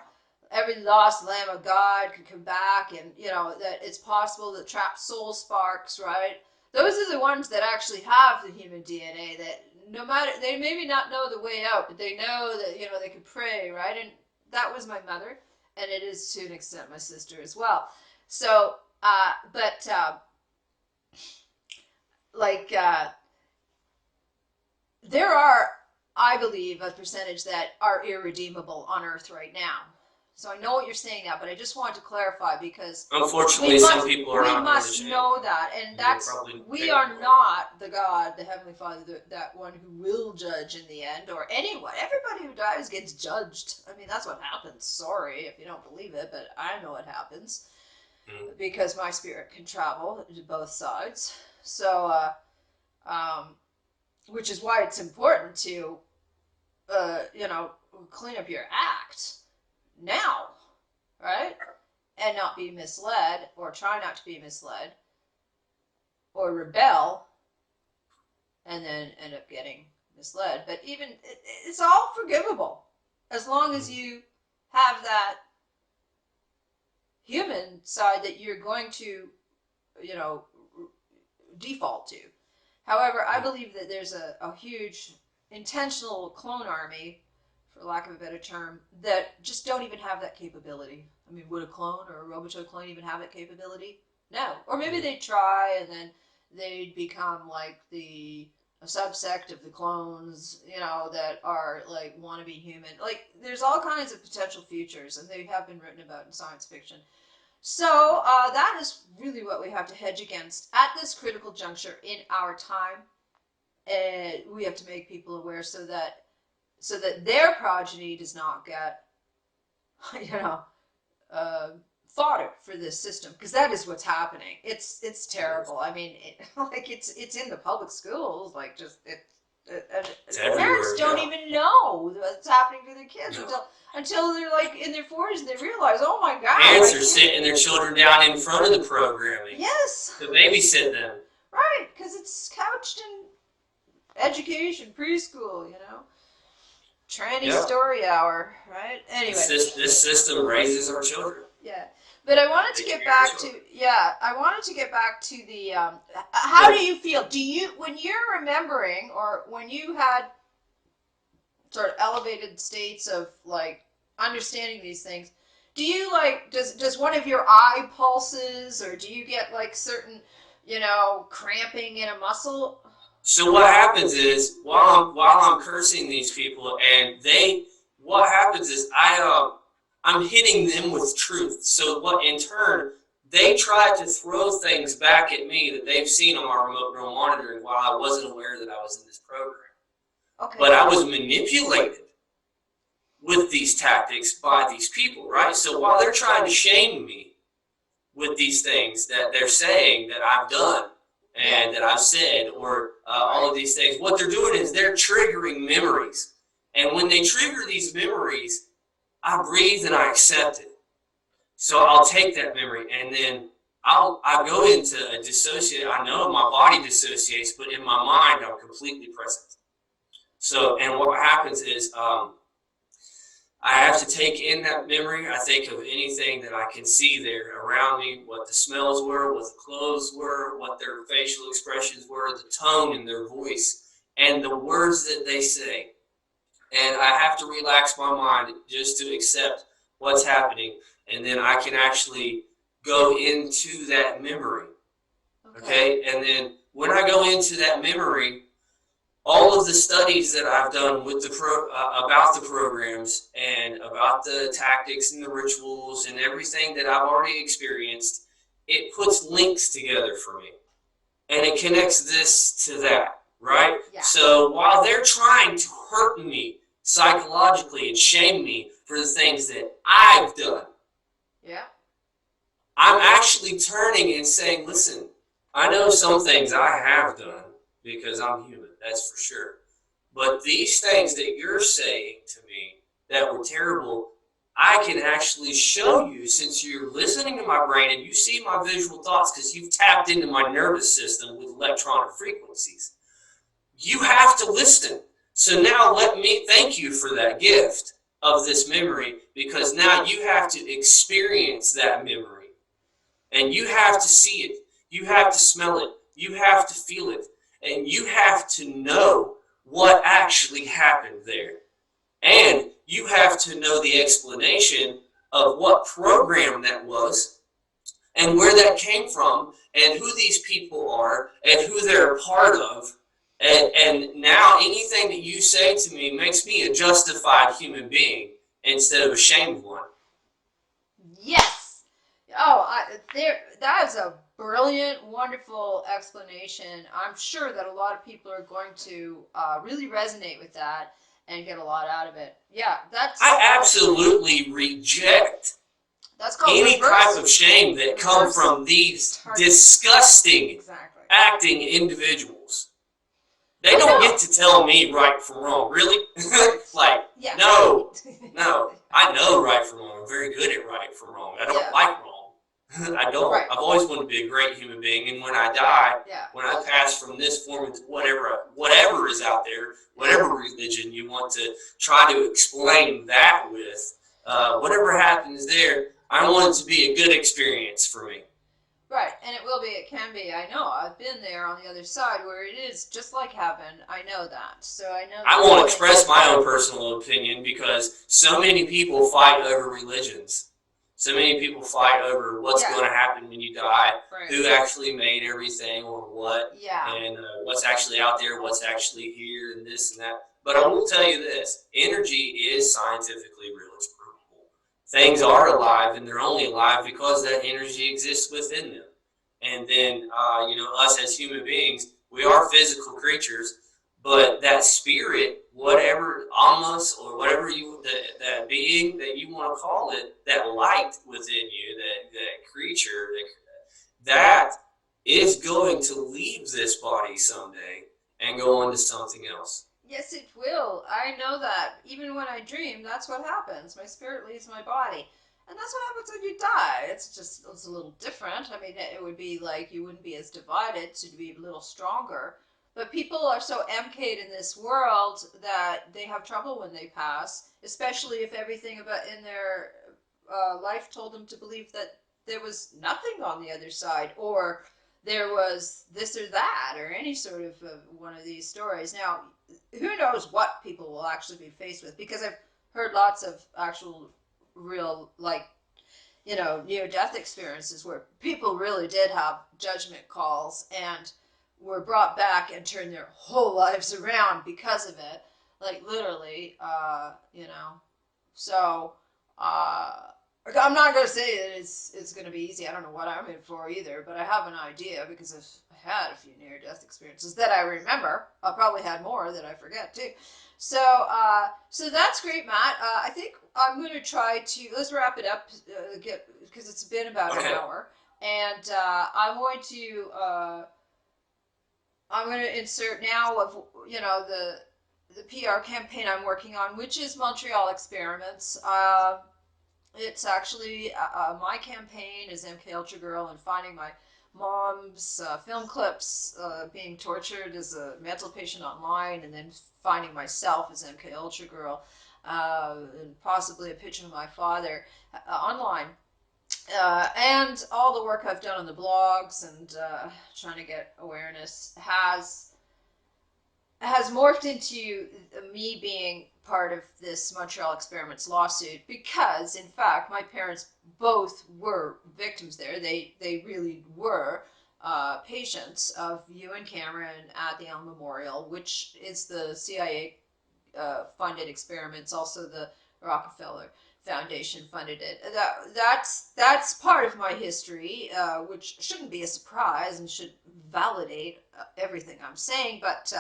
every lost lamb of God can come back, and that it's possible that trapped soul sparks, right? Those are the ones that actually have the human DNA. That no matter, they maybe not know the way out, but they know that they can pray, right? And that was my mother, and it is to an extent my sister as well. So, there are, I believe, a percentage that are irredeemable on Earth right now. So I know what you're saying now, but I just want to clarify because unfortunately some people are not. We must know that, and we are not the God, the Heavenly Father, that one who will judge in the end, or anyone. Everybody who dies gets judged. I mean, that's what happens. Sorry if you don't believe it, but I know it happens because my spirit can travel to both sides. So, which is why it's important to, clean up your act now, right? And not be misled, or try not to be misled, or rebel, and then end up getting misled. But even, it's all forgivable, as long as you have that human side that you're going to, default to. However, I believe that there's a huge intentional clone army, for lack of a better term, that just don't even have that capability. I mean, would a clone or a Robotoid clone even have that capability? No. Or maybe they'd try and then they'd become like a subsect of the clones, that are like wannabe human. Like, there's all kinds of potential futures, and they have been written about in science fiction. So that is really what we have to hedge against at this critical juncture in our time. And we have to make people aware so that their progeny does not get, fodder for this system, because that is what's happening. It's terrible. I mean, it's in the public schools, like just parents don't even know what's happening to their kids until they're like in their 40s and they realize, oh my God. Parents are sitting their children down in front of the programming. Yes. To babysit them. Right, because it's couched in education, preschool, tranny story hour, right? Anyway. This system raises our children. Yeah. But I wanted to get back to the, how do you feel? When you're remembering, or when you had sort of elevated states of like understanding these things, do you like, does one of your eye pulses, or do you get like certain, cramping in a muscle? So what happens is, while I'm cursing these people, and what happens is I'm hitting them with truth. So what, in turn, they try to throw things back at me that they've seen on my remote neural monitoring while I wasn't aware that I was in this program. Okay. But I was manipulated with these tactics by these people, right? So while they're trying to shame me with these things that they're saying that I've done and that I've said, or all of these things, what they're doing is they're triggering memories. And when they trigger these memories, I breathe and I accept it. So I'll take that memory, and then I go into a dissociate. I know my body dissociates, but in my mind, I'm completely present. So, and what happens is I have to take in that memory. I think of anything that I can see there around me, what the smells were, what the clothes were, what their facial expressions were, the tone in their voice, and the words that they say. And I have to relax my mind just to accept what's happening. And then I can actually go into that memory. Okay? And then when I go into that memory, all of the studies that I've done with about the programs and about the tactics and the rituals and everything that I've already experienced, it puts links together for me. And it connects this to that, right? Yeah. So while they're trying to hurt me psychologically and shame me for the things that I've done, I'm actually turning and saying, listen, I know some things I have done because I'm human, that's for sure. But these things that you're saying to me that were terrible, I can actually show you, since you're listening to my brain and you see my visual thoughts because you've tapped into my nervous system with electronic frequencies. You have to listen. So now let me thank you for that gift of this memory, because now you have to experience that memory. And you have to see it. You have to smell it. You have to feel it. And you have to know what actually happened there. And you have to know the explanation of what program that was and where that came from and who these people are and who they're a part of. And now anything that you say to me makes me a justified human being instead of a shamed one. Yes. Oh, that is a brilliant, wonderful explanation. I'm sure that a lot of people are going to really resonate with that and get a lot out of it. Yeah, I absolutely reject any type of shame that come from these disgusting acting individuals. They don't get to tell me right from wrong, really? No. I know right from wrong. I'm very good at right from wrong. I don't like wrong. I don't. Right. I've always wanted to be a great human being, and when I die, when I pass from this form into whatever is out there, whatever religion you want to try to explain that with, whatever happens there, I want it to be a good experience for me. Right, and it will be, it can be. I know, I've been there on the other side where it is just like heaven. I know that. So I know that. I won't express my own personal opinion because so many people fight over religions. So many people fight over what's going to happen when you die, who actually made everything or what, and what's actually out there, what's actually here, and this and that. But I will tell you this, energy is scientifically real. It's provable. Things are alive, and they're only alive because that energy exists within them. And then, us as human beings, we are physical creatures, but that spirit, whatever almas or whatever that being that you want to call it, that light within you, that creature, that is going to leave this body someday and go on to something else. Yes, it will. I know that. Even when I dream, that's what happens. My spirit leaves my body. And that's what happens when you die. It's a little different. I mean, it would be like you wouldn't be as divided, so you'd be a little stronger. But people are so MK'd in this world that they have trouble when they pass, especially if everything about in their life told them to believe that there was nothing on the other side, or there was this or that, or any sort of one of these stories. Now, who knows what people will actually be faced with, because I've heard lots of actual real, like, near-death experiences where people really did have judgment calls and were brought back and turned their whole lives around because of it, like literally, so I'm not going to say that it's going to be easy. I don't know what I'm in for either, but I have an idea because I've had a few near-death experiences that I remember. I probably had more that I forget too. So that's great, Matt. I think I'm going to try to, let's wrap it up, because it's been about an hour, and I'm going to insert now of the PR campaign I'm working on, which is Montreal Experiments. It's actually my campaign is MKUltra Girl, and finding my mom's film clips being tortured as a mental patient online, and then finding myself as MKUltra Girl, and possibly a picture of my father online. And all the work I've done on the blogs and trying to get awareness has morphed into me being part of this Montreal Experiments lawsuit, because in fact my parents both were victims there. They really were patients of Ewan Cameron at the Allan Memorial, which is the CIA funded experiments. Also the Rockefeller Foundation funded it. That's part of my history, which shouldn't be a surprise and should validate everything I'm saying. But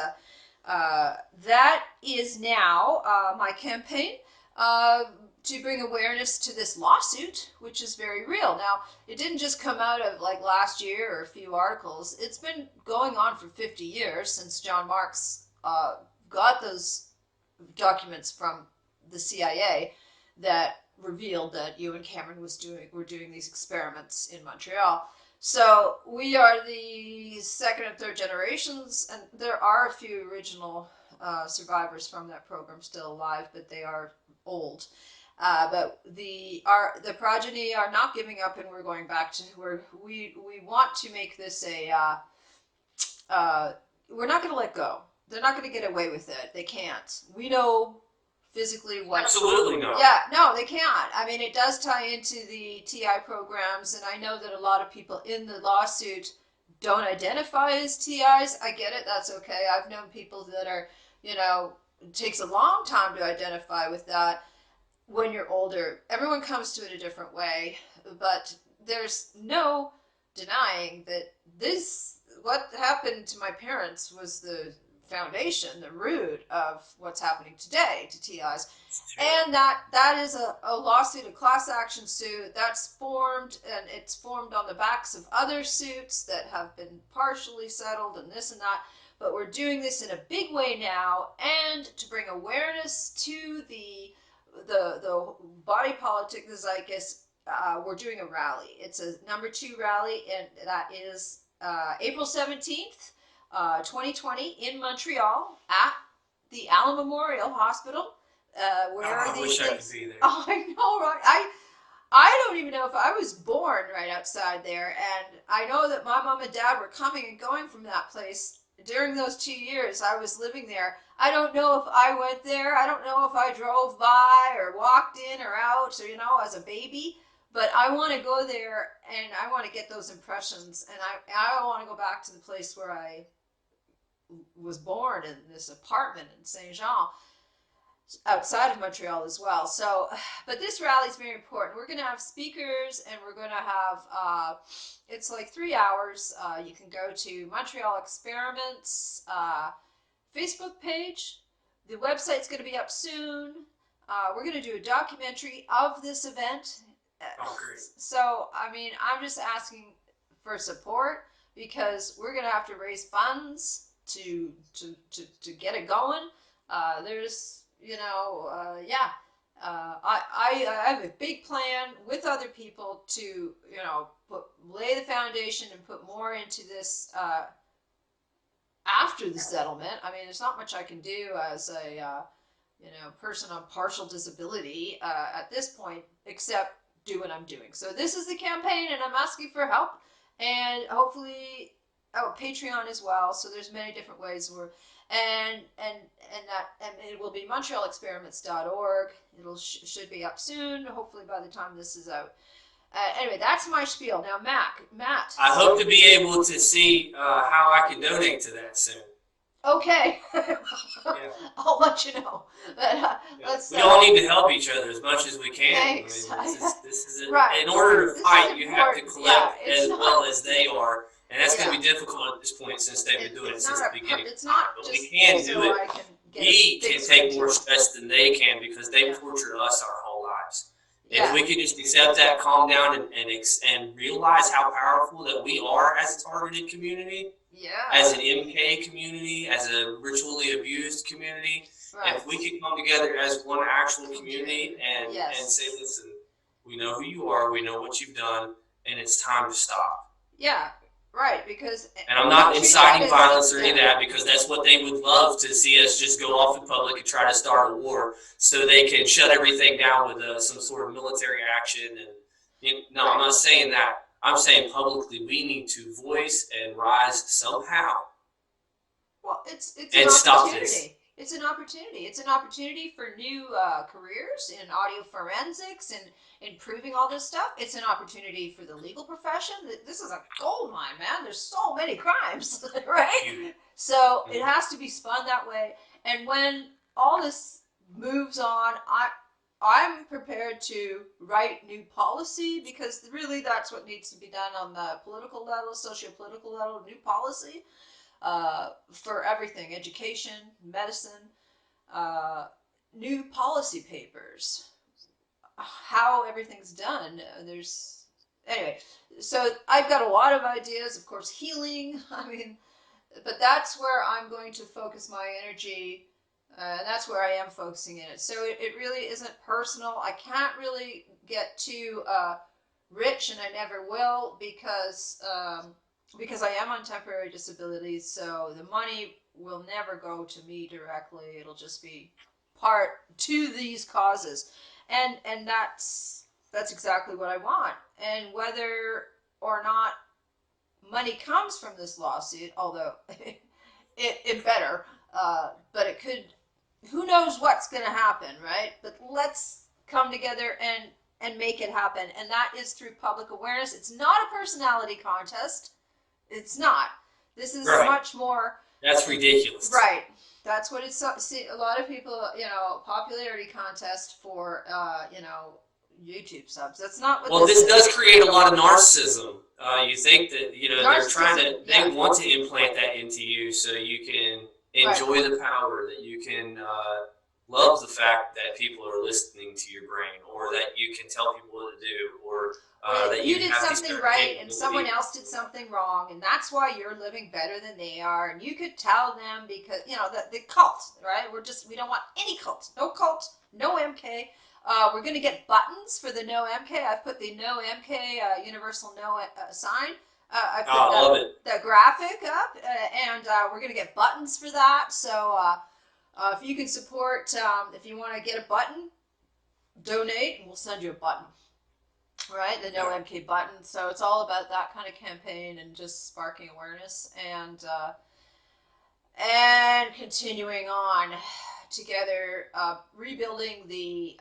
that is now my campaign to bring awareness to this lawsuit, which is very real. Now, it didn't just come out of like last year or a few articles. It's been going on for 50 years since John Marks got those documents from the CIA that revealed that Ewan Cameron were doing these experiments in Montreal. So we are the second and third generations, and there are a few original survivors from that program still alive, but they are old. But the progeny are not giving up, and we're going back to where we want to make this we're not going to let go. They're not going to get away with it. They can't. We know physically what. Absolutely not. Yeah, no, they can't. I mean, it does tie into the TI programs, and I know that a lot of people in the lawsuit don't identify as TIs. I get it. That's okay. I've known people that are, it takes a long time to identify with that when you're older. Everyone comes to it a different way, but there's no denying that what happened to my parents was the foundation, the root of what's happening today to TIs. And that is a lawsuit, a class action suit that's formed, and it's formed on the backs of other suits that have been partially settled and this and that. But we're doing this in a big way now, and to bring awareness to the body politic, the zeitgeist. We're doing a rally. It's a number 2 rally, and that is April 17th, 2020 in Montreal at the Allan Memorial Hospital. Where are I these wish I could things? be there. Oh, I know, right? I don't even know if I was born right outside there, and I know that my mom and dad were coming and going from that place during those 2 years I was living there. I don't know if I went there. I don't know if I drove by or walked in or out, or as a baby. But I want to go there, and I want to get those impressions, and I want to go back to the place where I was born in this apartment in Saint Jean, outside of Montreal as well. So, but this rally is very important. We're going to have speakers, and we're going to have, it's like 3 hours. You can go to Montreal Experiments Facebook page. The website's going to be up soon. We're going to do a documentary of this event. Oh, great. So, I mean, I'm just asking for support, because we're going to have to raise funds to get it going. There's, yeah. I have a big plan with other people to, lay the foundation and put more into this after the settlement. I mean, there's not much I can do as a, person on partial disability at this point, except do what I'm doing. So this is the campaign, and I'm asking for help, and hopefully, Patreon as well. So there's many different ways and it will be montrealexperiments.org. It'll should be up soon, hopefully by the time this is out. Anyway, that's my spiel. Now, Matt. I hope to be able to see how I can donate to that soon. Okay. Yeah. I'll let you know. But, we all need to help each other as much as we can. Thanks. I mean, this is right. In order to fight, you have to collect as not, well as they are. And that's going to be difficult at this point, since they've been doing it since the beginning. It's not but just we can so do it. We can take more stress stress than they can, because they've tortured us our whole lives. Yeah. If we could just accept that, calm down, and realize how powerful that we are as a targeted community, as an MK community, as a ritually abused community, if we could come together as one actual community and say, listen, we know who you are, we know what you've done, and it's time to stop. Yeah. Right, because... And I'm not inciting violence or any of that, because that's what they would love to see us just go off in public and try to start a war, so they can shut everything down with some sort of military action. And no, I'm not saying that. I'm saying publicly we need to voice and rise somehow. Well, it's and an stop opportunity. this. It's an opportunity. It's an opportunity for new careers in audio forensics and improving all this stuff. It's an opportunity for the legal profession. This is a gold mine, man. There's so many crimes, right? So it has to be spun that way. And when all this moves on, I'm prepared to write new policy, because really that's what needs to be done on the political level, socio-political level, new policy. For everything, education, medicine, new policy papers, how everything's done. Anyway, so I've got a lot of ideas, of course, healing, but that's where I'm going to focus my energy, and that's where I am focusing in it. So it really isn't personal. I can't really get too rich, and I never will, because I am on temporary disability, so the money will never go to me directly. It'll just be part to these causes, and that's exactly what I want. And whether or not money comes from this lawsuit, although it better, but it could. Who knows what's going to happen, right? But let's come together and make it happen, and that is through public awareness. It's not a personality contest. It's not. This is much more. That's ridiculous. Right. That's what it's. See, a lot of people, popularity contest for, YouTube subs. That's not what. Well, this does create a lot of narcissism. You think that they're trying to. They want to implant that into you, so you can enjoy the power, that you can love the fact that people are listening to your brain, or that you can tell people what to do, or that you did something right and someone else did something wrong, and that's why you're living better than they are. And you could tell them, because the cult, right? We don't want any cult, no MK. We're going to get buttons for the no MK. I've put the no MK universal no sign. I put that graphic up, and we're going to get buttons for that. So If you can support, if you want to get a button, donate, and we'll send you a button. Right, the No MK button. So it's all about that kind of campaign and just sparking awareness and continuing on together, rebuilding the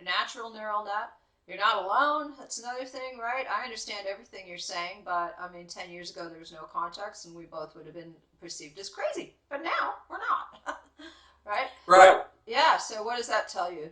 natural neural net. You're not alone. That's another thing, right? I understand everything you're saying, but I mean, 10 years ago there was no context, and we both would have been perceived as crazy. But now we're not, right? Right. Yeah. So what does that tell you?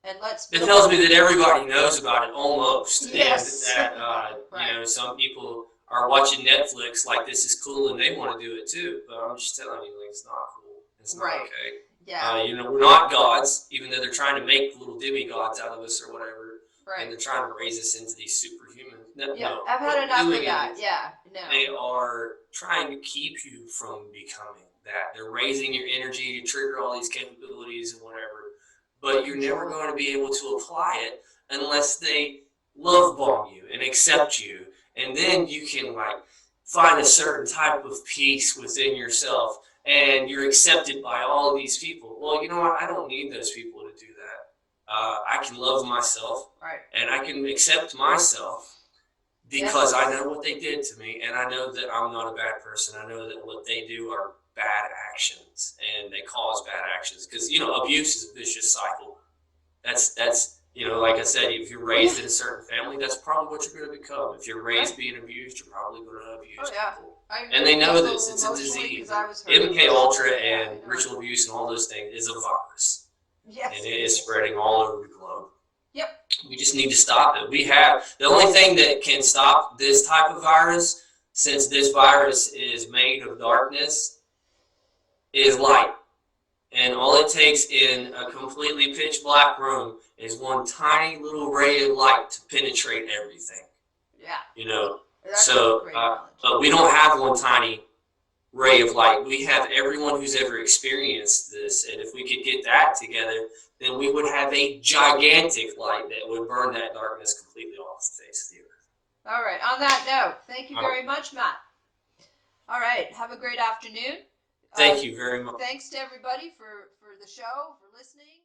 And it tells me that everybody knows about it almost. Yes. And that, right. You know, some people are watching Netflix like this is cool and they want to do it too. But I'm just telling you, like, it's not cool. It's not okay. Yeah. You know, we're not gods, even though they're trying to make little demigods out of us or whatever. Right. And they're trying to raise us into these superhumans. No, I've had enough of that. Yeah. No. They are trying to keep you from becoming that. They're raising your energy to trigger all these capabilities and whatever. But you're never going to be able to apply it unless they love bomb you and accept you. And then you can like find a certain type of peace within yourself and you're accepted by all of these people. Well, you know what? I don't need those people to do that. I can love myself and I can accept myself because I know what they did to me and I know that I'm not a bad person. I know that what they do are bad actions and they cause bad actions because you know abuse is a vicious cycle. That's you know, like I said, if you're raised in a certain family, that's probably what you're going to become. If you're raised being abused, you're probably going to abuse people. And they know this. It's a disease. MKULTRA and ritual abuse and all those things is a virus. Yes. And it is spreading all over the globe. Yep. We just need to stop it. We have the only thing that can stop this type of virus, since this virus is made of darkness, is light. And all it takes in a completely pitch black room is one tiny little ray of light to penetrate everything. Yeah. You know, so, but we don't have one tiny ray of light. We have everyone who's ever experienced this. And if we could get that together, then we would have a gigantic light that would burn that darkness completely off the face of the earth. All right. On that note, thank you very much, Matt. All right. Have a great afternoon. Thank you very much. Thanks to everybody for the show, for listening.